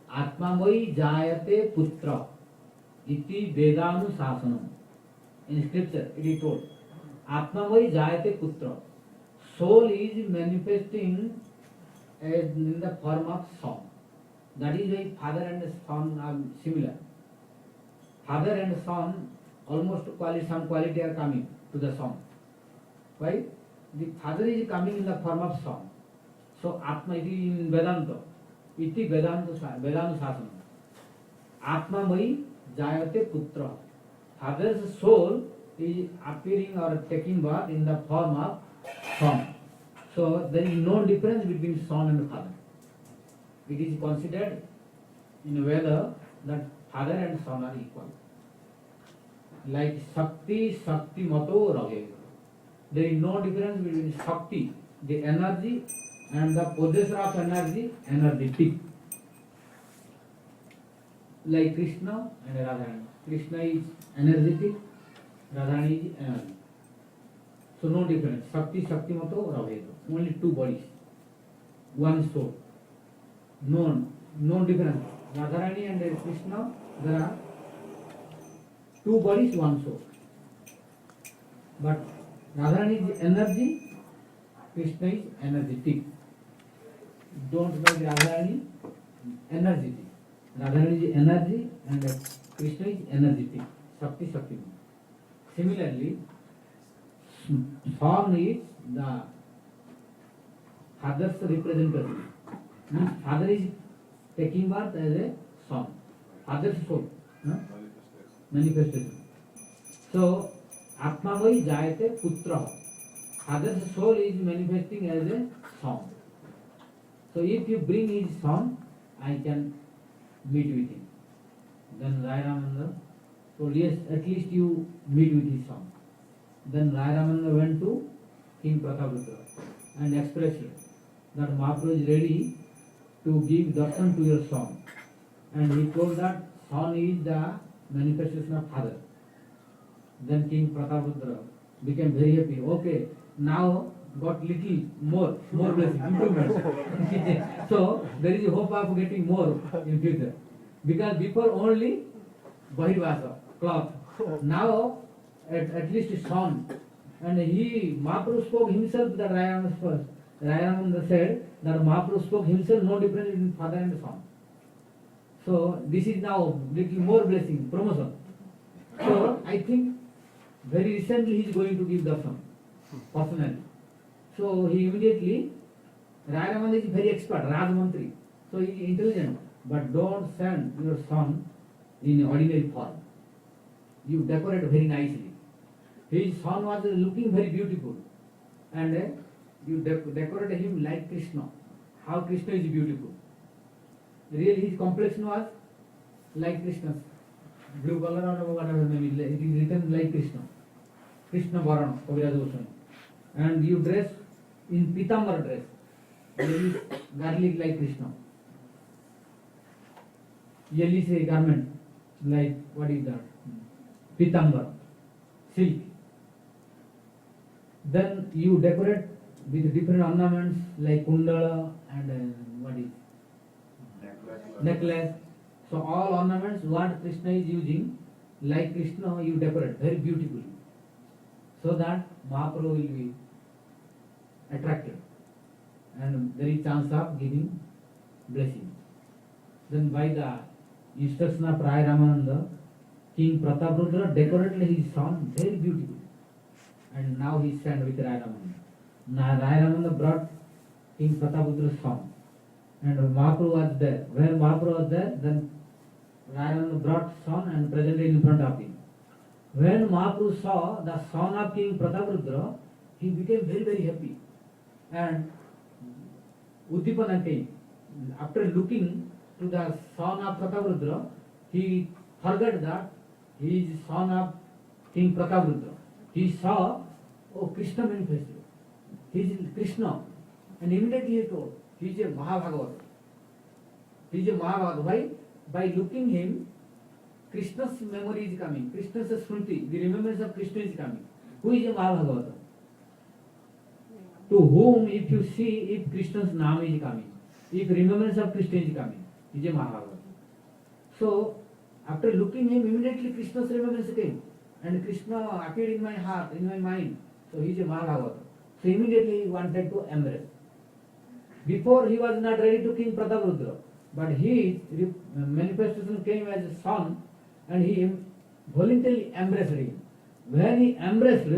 Atmamai Jayate Putra iti Vedanu Sasanam. In scripture it is told, Atmamai Jayate Putra. Soul is manifesting in the form of son. That is why father and son are similar. Father and son almost some quality are coming to the son. Why? The father is coming in the form of son. So Atma is in Vedanta. Iti Vedanu Sasana. Atma Mai Jayate Putra. Father's soul is appearing or taking birth in the form of son. So there is no difference between son and father. It is considered in Veda that father and son are equal. Like Shakti Mato Rage. There is no difference between Shakti, the energy, and the possessor of energy, energetic. Like Krishna and Radharani. Krishna is energetic, Radharani is energy. So no difference. Shakti Mato Rage. Only two bodies, one soul. No difference. Radharani and Krishna, there are two bodies, one soul. But Radharani is energy, Krishna is energetic. Don't make Radharani energetic. Radharani is energy and Krishna is energetic. Shakti. Similarly, son is the father's representative. Means father is taking birth as a son. Father's soul. Manifestation. So, Atmamai Jayate Putra. Father's soul is manifesting as a son. So, if you bring his son, I can meet with him. Then Ramananda told, yes, at least you meet with his son. Then Ramananda went to King Prataprutra and expressed that Mahaprabhu is ready to give darshan to your son. And he told that son is the manifestation of father. Then King Prataprutra became very happy. Okay, now got little more blessing, improvement. So there is a hope of getting more in future. Because before only Bahirvasa, cloth. Now at least son. And Mahaprabhu spoke himself that Rayananda first. Rayananda said that Mahaprabhu spoke himself, no difference between father and son. So this is now little more blessing, promotion. So I think very recently he is going to give darshan, personally. So he immediately, Ramananda is very expert, Rajmantri. So he is intelligent, but don't send your son in ordinary form. you decorate very nicely. His son was looking very beautiful, and you decorate him like Krishna. How Krishna is beautiful. Really, his complexion was like Krishna's. Blue color or whatever maybe, it is written like Krishna. Krishna Varana, Kaviraj Goswami. And you dress in Pitambar dress. Yellow garlic like Krishna. Yellow say garment like, what is that? Pitambar, silk. Then you decorate with different ornaments like kundala and what is necklace. So all ornaments what Krishna is using, like Krishna you decorate very beautifully, so that Mahaprabhu will be attracted and there is chance of giving blessing. Then by the instruction of Rai Ramananda, King Prataprudra decorated his son very beautifully, and now he stand with Rai Ramananda. Now Rai Ramananda brought King Pratapudra's son, and Mahaprabhu was there. When Mahaprabhu was there, then Rai Ramananda brought son and presented in front of him. When Mahaprabhu saw the son of King Prataprudra, he became very, very happy. And Uddipana came. After looking to the son of Prataprudra, he forgot that he is son of King Prataprudra. He saw, oh, Krishna manifested. He is Krishna. And immediately he told, he is a Mahabhagavata. He is a Mahabhagavata. Why? By looking him, Krishna's memory is coming. Krishna's smriti, the remembrance of Krishna is coming. Who is a Mahabhagavata? To whom, if you see, if Krishna's name is coming, if remembrance of Krishna is coming, he is a Mahabhagavata. So, after looking him, immediately Krishna's remembrance came. And Krishna appeared in my heart, in my mind. So, he is a Mahabhagavata. So, immediately he wanted to embrace. Before, he was not ready to King Prataprudra. But his manifestation came as a son, and he voluntarily embraced him. When he embraced,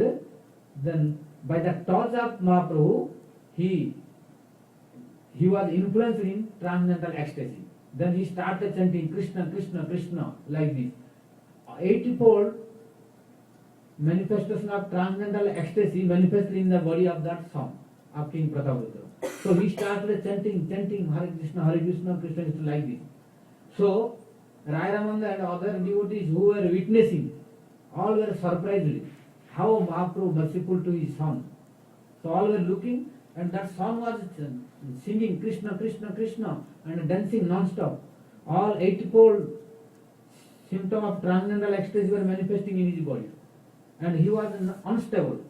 then by the touch of Mahaprabhu, he was influenced in transcendental ecstasy. Then he started chanting Krishna, Krishna, Krishna, like this. 80-fold manifestation of transcendental ecstasy manifested in the body of that son of King Prataprudra. So he started chanting Hare Krishna, Krishna, Krishna, like this. So Rai Ramananda and other devotees who were witnessing, all were surprised how Mahaprabhu merciful to his son. So all were looking, and that son was singing Krishna, Krishna, Krishna, and dancing non-stop. All 80-fold symptoms of transcendental ecstasy were manifesting in his body. And he was unstable.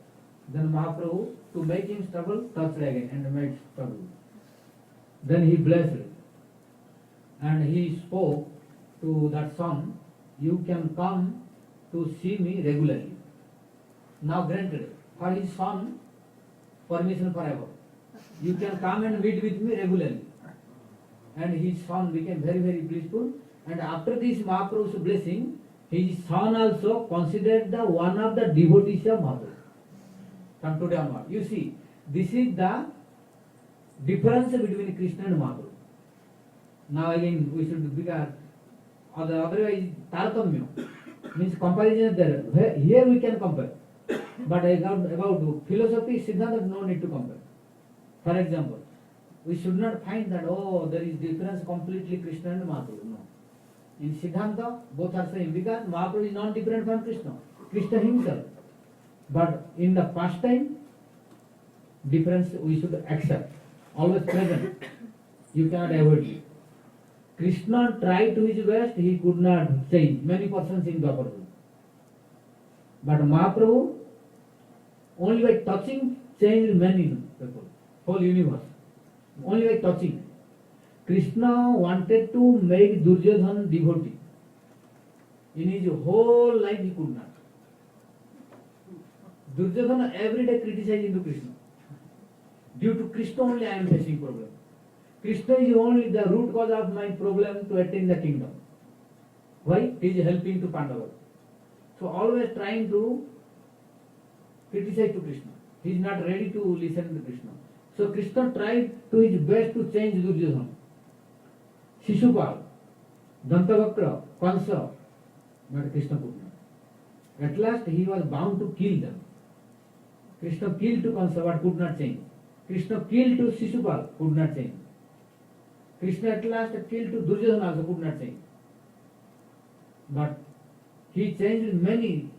Then Mahaprabhu, to make him stable, touched again and made stable. Then he blessed. And he spoke to that son, you can come to see me regularly. Now granted, for his son, permission forever. You can come and meet with me regularly. And his son became very, very blissful. And after this Mahaprabhu's blessing, his son also considered the one of the devotees of Mahaprabhu. From today onward. You see, this is the difference between Krishna and Mahaprabhu. Now again, we should because otherwise Tarkamya means comparison is there. Here we can compare. But about philosophy, Siddhanta, no need to compare. For example, we should not find that, oh, there is difference completely Krishna and Mahaprabhu. No. In Siddhanta, both are same because Mahaprabhu is not different from Krishna. Krishna himself. But in the past time, difference we should accept. Always present. You cannot avoid it. Krishna tried to his best, he could not change many persons in Dwapara. But Mahaprabhu, only by touching, changed many people, whole universe. Only by touching. Krishna wanted to make Duryodhana devotee. In his whole life he could not. Duryodhana every day criticizing to Krishna. Due to Krishna only I am facing problem. Krishna is only the root cause of my problem to attain the kingdom. Why? He is helping to Pandavas. So always trying to criticize to Krishna. He is not ready to listen to Krishna. So Krishna tried to his best to change Duryodhana. Shishupal, Dantavakra, Kansa, but Krishna could not. At last he was bound to kill them. Krishna killed to Kansa but could not change. Krishna killed to Shishupal, could not change. Krishna at last killed to Duryodhana also, could not change. But he changed many,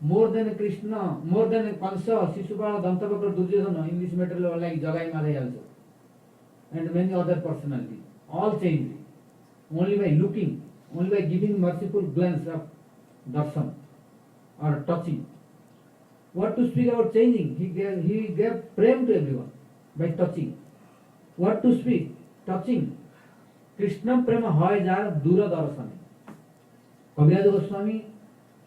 more than Krishna, more than Kansa, Shishupal, Dantavakra, Duryodhana in this material like Jagai Madhai also. And many other personalities. All changed. Only by looking, only by giving merciful glance of darshan or touching. What to speak about changing? He gave prem to everyone by touching. What to speak? Touching. Krishna prema hoy jar dura darshan. Kaviraj Goswami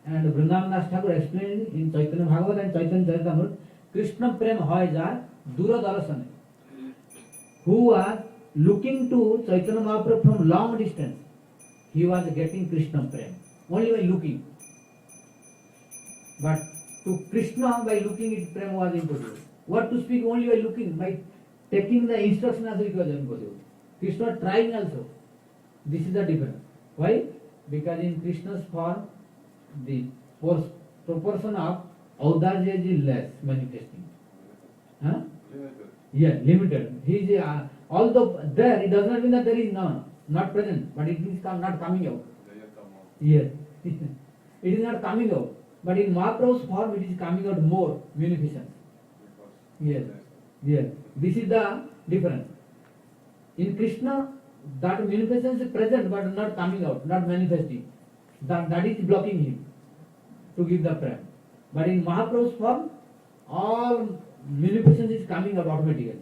and Vrindavan Das Thakur explained in Chaitanya Bhagavat and Chaitanya Charitamrita, Krishna prema hoy jar dura darshan. Who was looking to Chaitanya Mahaprabhu from long distance, he was getting Krishna prem only by looking. But to Krishna by looking it prem was impossible. What to speak only by looking, by taking the instruction also it was impossible. Krishna trying also. This is the difference. Why? Because in Krishna's form the proportion of audarya is less manifesting. Huh? Yeah, limited. He is although there, it does not mean that there is none, not present, but it is not coming out. Yes, it is not coming out. But in Mahaprabhu's form, it is coming out more munificence. Yes, yes. This is the difference. In Krishna, that munificence is present but not coming out, not manifesting. That is blocking him to give the prayer. But in Mahaprabhu's form, all munificence is coming out automatically,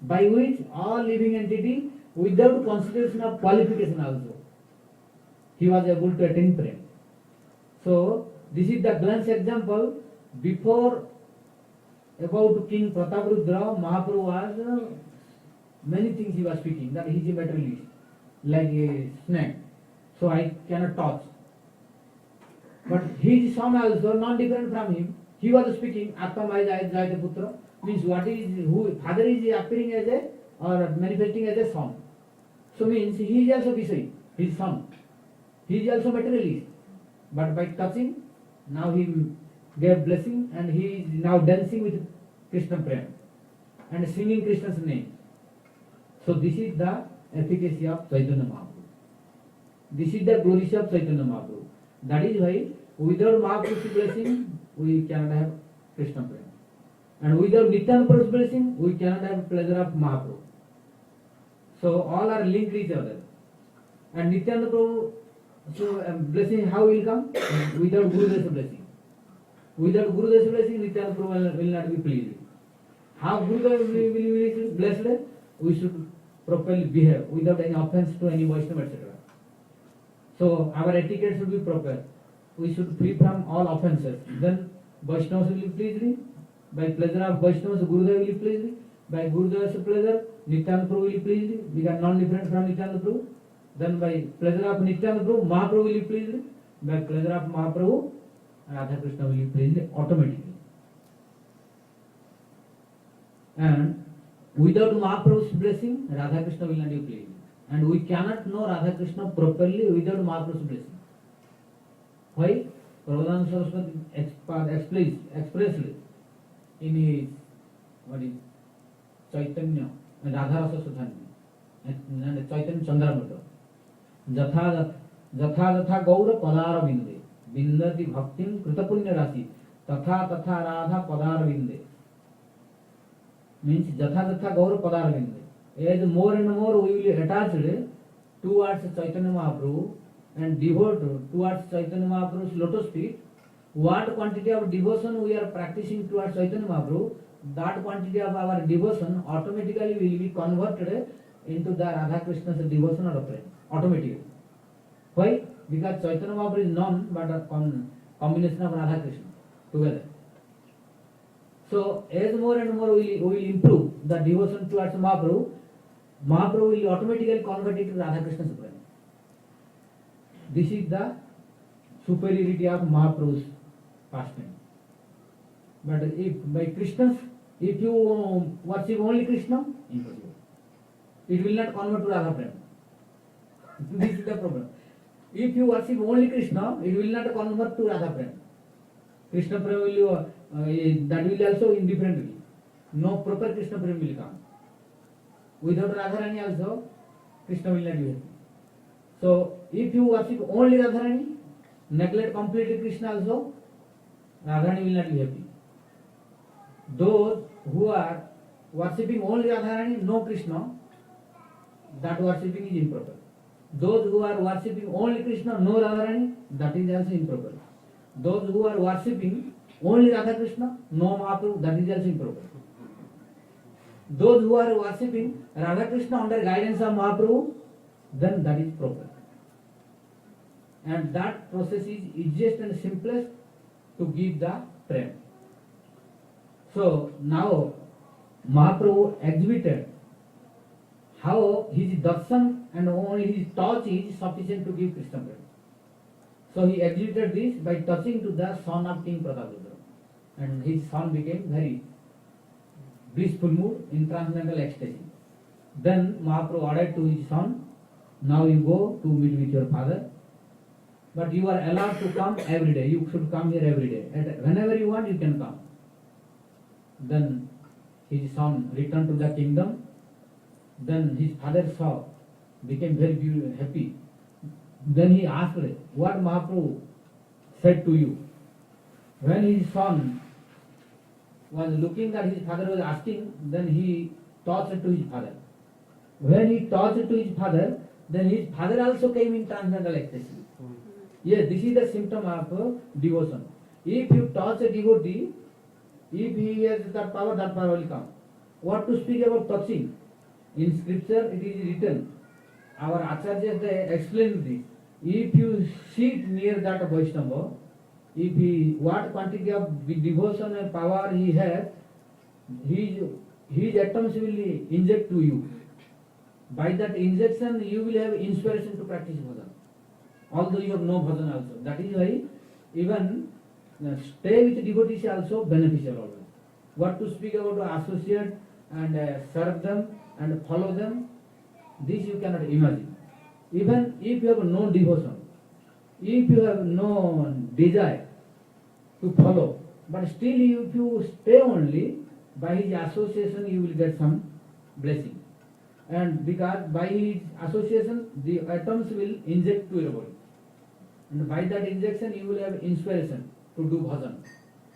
by which all living entity, without consideration of qualification also, he was able to attain prem. So, this is the glance example. Before, about King Prataprudra, Mahaprabhu was, many things he was speaking, that he is a materialist, like a snake, so I cannot touch. But his son also, not different from him, he was speaking, Atmamaya Jayate Putra, means what is, who, father is appearing as a, or manifesting as a son. So means he is also Visay, his son. He is also materialist. But by touching, now he gave blessing and he is now dancing with Krishna Prem and singing Krishna's name. So this is the efficacy of Chaitanya Mahaprabhu. This is the glory of Chaitanya Mahaprabhu. That is why without Mahaprabhu's blessing, we cannot have Krishna Prem. And without Nityananda Prabhu's blessing, we cannot have pleasure of Mahaprabhu. So all are linked to each other. And Nityananda Prabhu, so blessing how will come? Without Gurudev's blessing. Without Gurudev's blessing, Nityananda Prabhu will not be pleased. How Gurudev will be blessed? We should properly behave without any offense to any Vaishnava, etc. So our etiquette should be proper. We should free from all offenses. Then Vaishnavas will be pleased. By pleasure of Vaishnavas, Gurudev will be pleased. By Gurudev's pleasure, Nityananda Prabhu will be pleased. We are non-different from Nityananda Prabhu. Then by pleasure of Nityananda Prabhu, Mahaprabhu will be pleased. By pleasure of Mahaprabhu, Radha Krishna will be pleased automatically. And without Mahaprabhu's blessing, Radha Krishna will not be pleased. And we cannot know Radha Krishna properly without Mahaprabhu's blessing. Why? Prabhupada Saraswati explains expressly in his Chaitanya and Radharasa Sudhani and Chaitanya Chandramrita. Jatha Jatha Gaura Padara Vinde Vindati Bhaktim Kritapunya Rasi Tatha Tatha Radha Padara Vinde means Jatha Jatha Gaura Padara Vinde. As more and more we will be attached towards Chaitanya Mahaprabhu and devote towards Chaitanya Mahaprabhu's lotus feet, what quantity of devotion we are practicing towards Chaitanya Mahaprabhu, that quantity of our devotion automatically will be converted into the Radha Krishna's devotion or prayer. Automatically. Why? Because Chaitanya Mahaprabhu is none but a combination of Radha Krishna together. So, as more and more we will improve the devotion towards Mahaprabhu, Mahaprabhu will automatically convert it to Radha Krishna's prayer. This is the superiority of Mahaprabhu's pastime. But if by Krishna's, if you worship only Krishna, impossible. It will not convert to Radha Prem. This is the problem. If you worship only Krishna, it will not convert to Radha Prem. Krishna Prem will that will also indifferently. No proper Krishna Prem will come. Without Radharani also, Krishna will not be happy. So, if you worship only Radharani, neglect completely Krishna also, Radharani will not be happy. Those who are worshipping only Radharani, no Krishna, that worshipping is improper. Those who are worshipping only Krishna, no Radharani, that is also improper. Those who are worshipping only Radha Krishna, no Mahaprabhu, that is also improper. Those who are worshipping Radha Krishna under guidance of Mahaprabhu, then that is proper. And that process is easiest and simplest to give the prem. So now Mahaprabhu exhibited how his darshan and only his touch is sufficient to give Krishna prem. So he exhibited this by touching to the son of King Prataparudra, and his son became very blissful mood in transcendental ecstasy. Then Mahaprabhu ordered to his son, now you go to meet with your father, but you are allowed to come every day. You should come here every day. And whenever you want, you can come. Then his son returned to the kingdom. Then his father saw, became very happy. Then he asked, what Mahaprabhu said to you? When his son was looking that his father was asking, then he touched to his father. When he touched to his father, then his father also came in transcendental ecstasy. Yes, this is the symptom of devotion. If you touch a devotee, if he has that power will come. What to speak about touching? In scripture it is written, our acharyas they explain this. If you sit near that Vaishnava, what quantity of devotion and power he has, his atoms will inject to you. By that injection, you will have inspiration to practice bhajan. Although you have no bhajan also. That is why even stay with devotees is also beneficial always. What to speak about to associate and serve them and follow them, this you cannot imagine. Even if you have no devotion, if you have no desire to follow, but still if you stay only, by his association you will get some blessing. And because by his association the atoms will inject to your body. And by that injection you will have inspiration to do bhajan.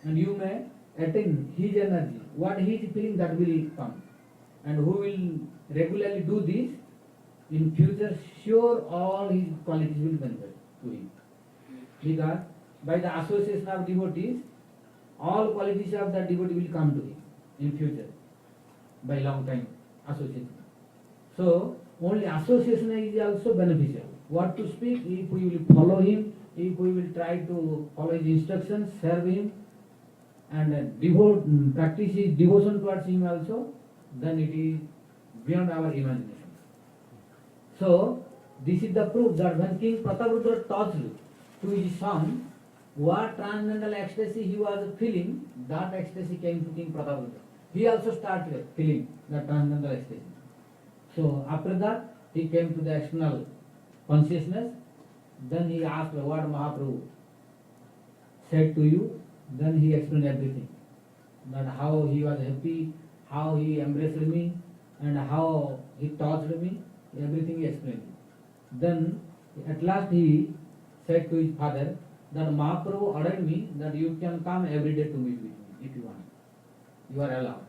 And you may attain his energy. What he is feeling, that will come. And who will regularly do this, in future sure all his qualities will benefit to him. Because by the association of devotees, all qualities of that devotee will come to him in future by long time association. So only association is also beneficial. What to speak, if we will follow him, if we will try to follow his instructions, serve him, and practice his devotion towards him also, then it is beyond our imagination. So this is the proof that when King Prataparudra touched to his son, what transcendental ecstasy he was feeling, that ecstasy came to King Prataparudra. He also started feeling that transcendental ecstasy. So after that, he came to the external consciousness. Then he asked what Mahaprabhu said to you. Then he explained everything. That how he was happy, how he embraced me, and how he touched me. Everything he explained. Then at last he said to his father that Mahaprabhu ordered me that you can come every day to meet with me if you want. You are allowed.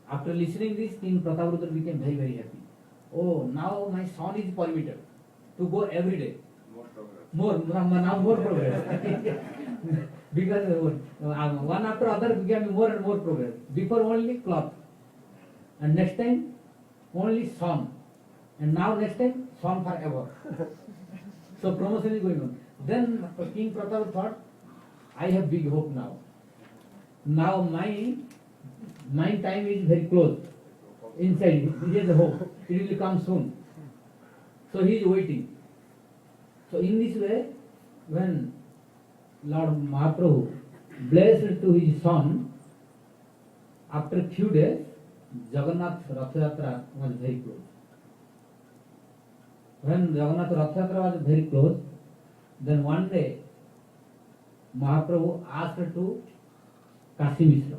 After listening this, King Prataparudra became very, very happy. Oh, now my son is permitted to go every day. More progress. Because one after other became more and more progress. Before only cloth. And next time, only son. And now next time, son forever. So promotion is going on. Then King Pratap thought, I have big hope now. Now my time is very close. Inside, he has a hope. It will come soon. So he is waiting. So in this way, when Lord Mahaprabhu blessed to his son, after a few days, Jagannath Ratha Yatra was very close. When Jagannath Ratha Yatra was very close, Then one day, Mahaprabhu asked to Kasi Mishra,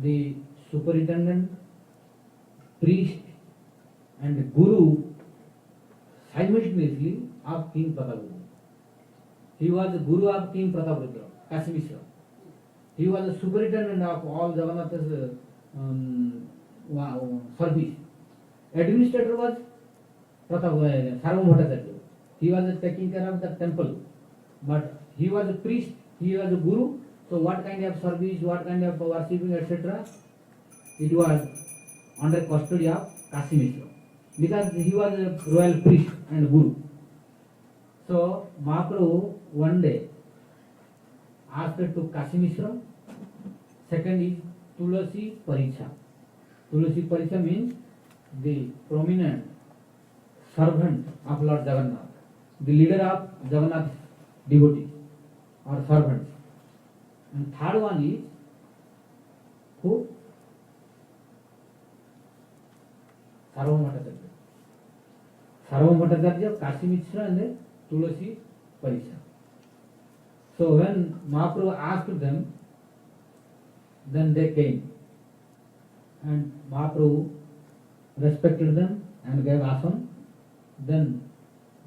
the superintendent, priest and guru simultaneously of King Prataparudra. He was the guru of King Prataparudra, Kasi Mishra. He was the superintendent of all Jagannath's service. Administrator was Svarūp Bhattacharya. He was taking care of the temple. But he was a priest, he was a guru. So what kind of service, what kind of worshipping, etc. It was under custody of Kasi Mishra. Because he was a royal priest and guru. So Mahaprabhu one day asked to Kasi Mishra. Second is Tulasi Paricha. Tulasi Paricha means the prominent servant of Lord Jagannath, the leader of Jagannath's devotees or servants. And third one is who? Svarūp Bhattacharya. Svarūp Bhattacharya, Kasi Mishra and Tulasi Paricha. So when Mahaprabhu asked them, then they came. And Mahaprabhu respected them and gave asana. Then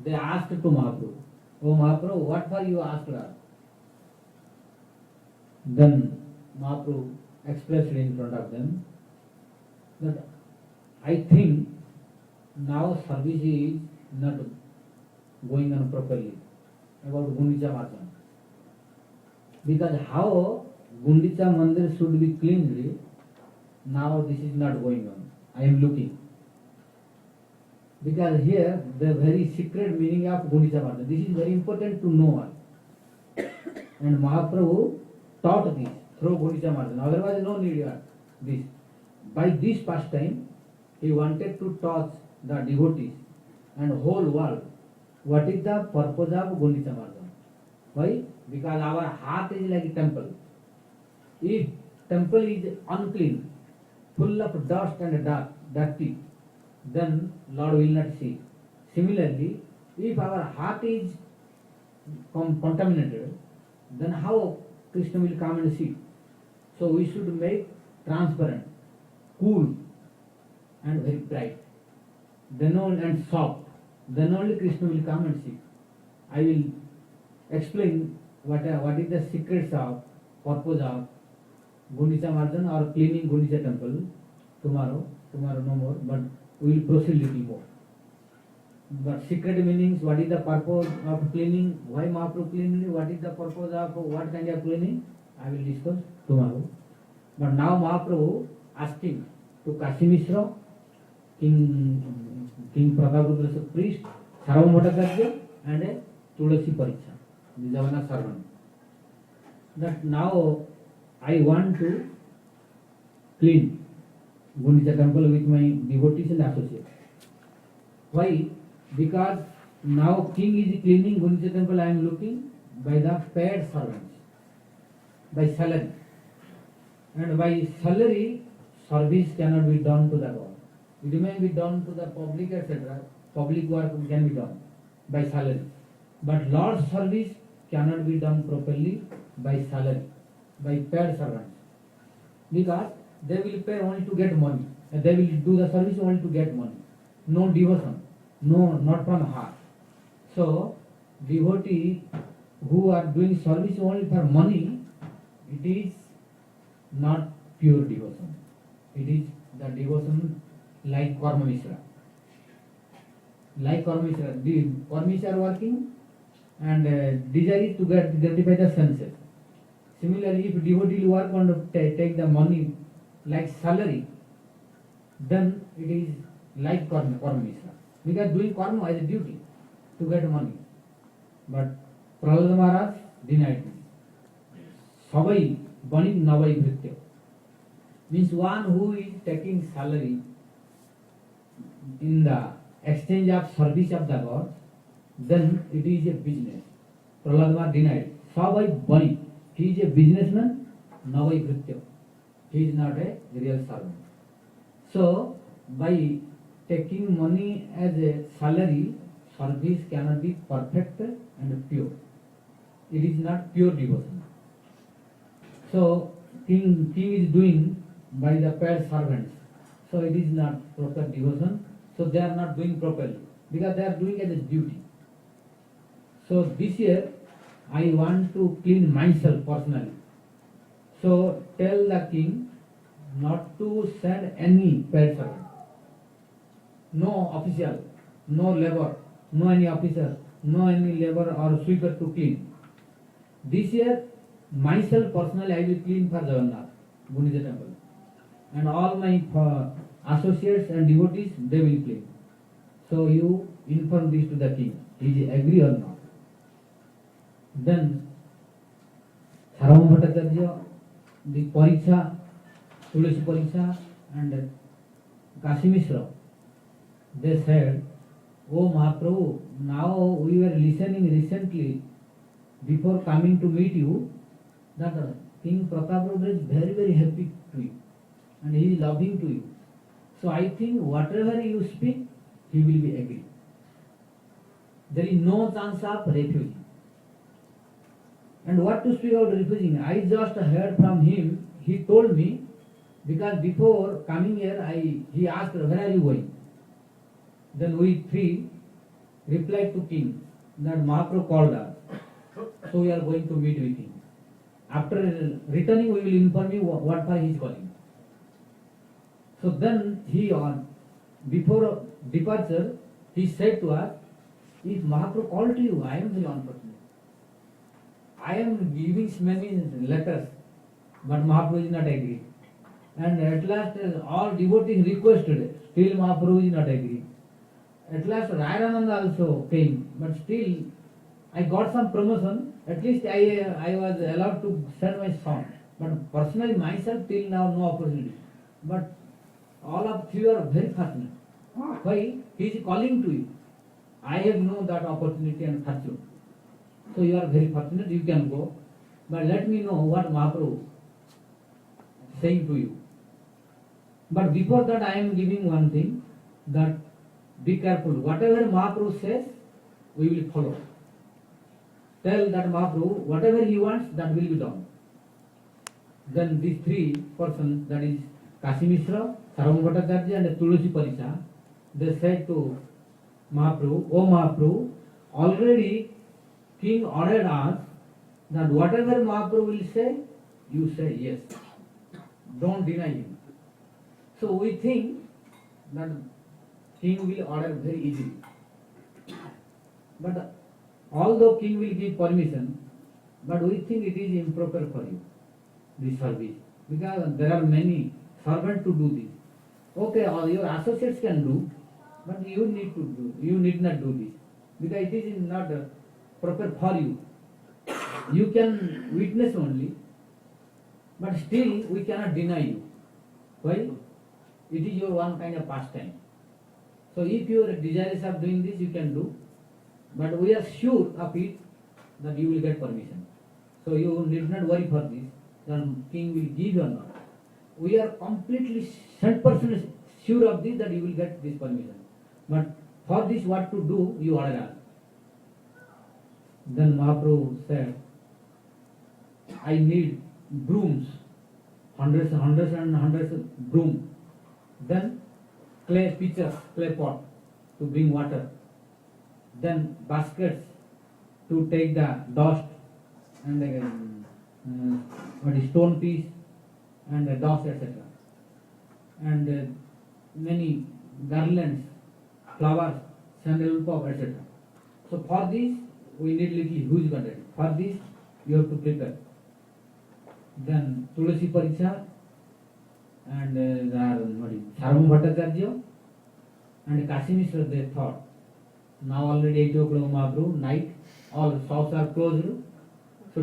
they asked to Mahaprabhu, "Oh Mahaprabhu, what for you asked us?" Then Mahaprabhu expressed in front of them that I think now service is not going on properly about Gundicha Marjan. Because how Gundicha Mandir should be cleaned, now this is not going on. I am looking. Because here the very secret meaning of Gundicha Marjan. This is very important to know. And Mahaprabhu taught this through Gundicha Marjan. Otherwise no need of this. By this pastime, he wanted to touch the devotees and whole world. What is the purpose of Gundicha Marjan? Why? Because our heart is like a temple. If temple is unclean, full of dust and dirty, then Lord will not see. Similarly, if our heart is contaminated, then how Krishna will come and see? So we should make transparent, cool, and very bright. Then only and soft. Then only Krishna will come and see. I will explain what is the secrets of purpose of Gundicha Marjan or cleaning Gundicha temple tomorrow no more, but we will proceed little more. But secret meanings, what is the purpose of cleaning, why Mahaprabhu cleaning, what is the purpose of what kind of cleaning, I will discuss tomorrow. But now Mahaprabhu asking to Kasi Mishra, King Prataparudra's priest, Svarūp Bhattacharya and Tulasi Paricha, the Jagannath servant, that now I want to clean Gundicha temple with my devotees and associates. Why? Because now king is cleaning Gundicha temple, I am looking by the paid servants, by salary. And by salary, service cannot be done to the God. It may be done to the public, etc. Public work can be done by salary. But Lord's service cannot be done properly by salary, by paid servants. Because they will pay only to get money. And they will do the service only to get money. No devotion. No, not from heart. So, devotees who are doing service only for money, it is not pure devotion. It is the devotion like Karma Mishra. Like Karma Mishra, the Karma Mishra are working and desire to gratify the senses. Similarly, if devotee work on take the money like salary, then it is like Karma Mishra. Because doing karma as a duty to get money. But Prahlad Maharaj denied this. Savai Bani Navai Bhritya. Means one who is taking salary in the exchange of service of the God, then it is a business. Prahlad Maharaj denied. Savai Bani. He is a businessman, Navai Bhritya. He is not a real servant. So, by taking money as a salary, service cannot be perfect and pure. It is not pure devotion. So king is doing by the paid servants. So it is not proper devotion. So they are not doing properly because they are doing as a duty. So this year I want to clean myself personally. So tell the king not to send any paid servant. No official, no labor, no any officer, no any labor or sweeper to clean. This year, myself personally I will clean for Jagannath, Gunija temple. And all my associates and devotees, they will clean. So you inform this to the king. Is he agree or not? Then, Sarvam Bhattacharya, the Pariksha, Tulasi Pariksha and Kashi Mishra, they said, "Oh Mahaprabhu, now we were listening recently, before coming to meet you, that King Prataprudra is very, very happy to you and he is loving to you. So I think whatever you speak, he will be agree. There is no chance of refusing. And what to speak about refusing? I just heard from him, he told me, because before coming here, he asked, where are you going? Then we three replied to king that Mahaprabhu called us. So we are going to meet with him. After returning, we will inform you what for he is calling. So then before departure, he said to us, if Mahaprabhu called to you, I am very unfortunate. I am giving many letters, but Mahaprabhu is not agree. And at last, all devotees requested, still Mahaprabhu is not agree. At last, Rayananda also came, but still, I got some promotion. At least I was allowed to send my song. But personally, myself, till now, no opportunity. But all of you are very fortunate. Why? He is calling to you. I have no that opportunity and fortune. So you are very fortunate, you can go. But let me know what Mahaprabhu is saying to you. But before that, I am giving one thing, that be careful. Whatever Mahaprabhu says, we will follow. Tell that Mahaprabhu, whatever he wants, that will be done. Then these three persons, that is Kashi Mishra, Sarvam Bhattacharya and Tulasi Pariksha, they said to Mahaprabhu, "Oh Mahaprabhu, already king ordered us that whatever Mahaprabhu will say, you say yes. Don't deny him." So we think that king will order very easily. But although king will give permission, but we think it is improper for you, this service. Because there are many servants to do this. Okay, all your associates can do, but you need not do this. Because it is not proper for you. You can witness only, but still we cannot deny you. Why? It is your one kind of pastime. So if you are desirous of doing this, you can do. But we are sure of it that you will get permission. So you need not worry for this, that king will give or not. We are completely 100% sure of this, that you will get this permission. But for this, what to do, you order us. Then Mahaprabhu said, I need brooms, hundreds and hundreds of brooms. Then clay pitchers, clay pot to bring water. Then baskets to take the dust and stone piece and the dust, etc. And many garlands, flowers, sandalwood pop, etc. So for this, we need little huge quantity. For this, you have to prepare. Then Tulasi Pariksha and Sarvam Bhattacharya and Kashi Mishra, they thought, now already 8 o'clock Mahaprabhu, night, all shops are closed. So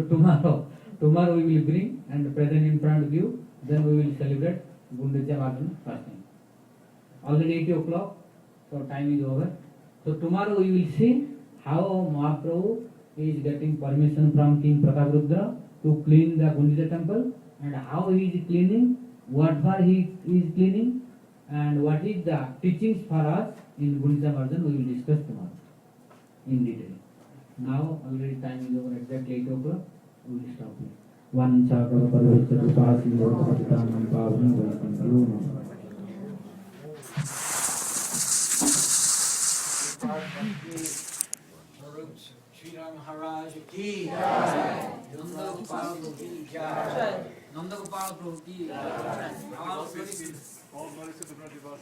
tomorrow we will bring and present in front of you, then we will celebrate Gundicha Mahārāja fasting. Already 8 o'clock, so time is over. So tomorrow we will see how Mahaprabhu is getting permission from King Prataprudra to clean the Gundicha temple, and how he is cleaning, what for he is cleaning, and what is the teachings for us in Gundicha Mahārāja, we will discuss tomorrow. in detail. Now already time is over, exactly 8 o'clock, we will stop here. One chakra parvachatu pasi patitanam pavani vaishnam. Śrīpād Bhakti Svarūp Śrīdhara Mahārāj ki jai. Nanda Gopal Prabhu ki jai. Nanda Gopal Prabhu ki jai. All glories to the Braj.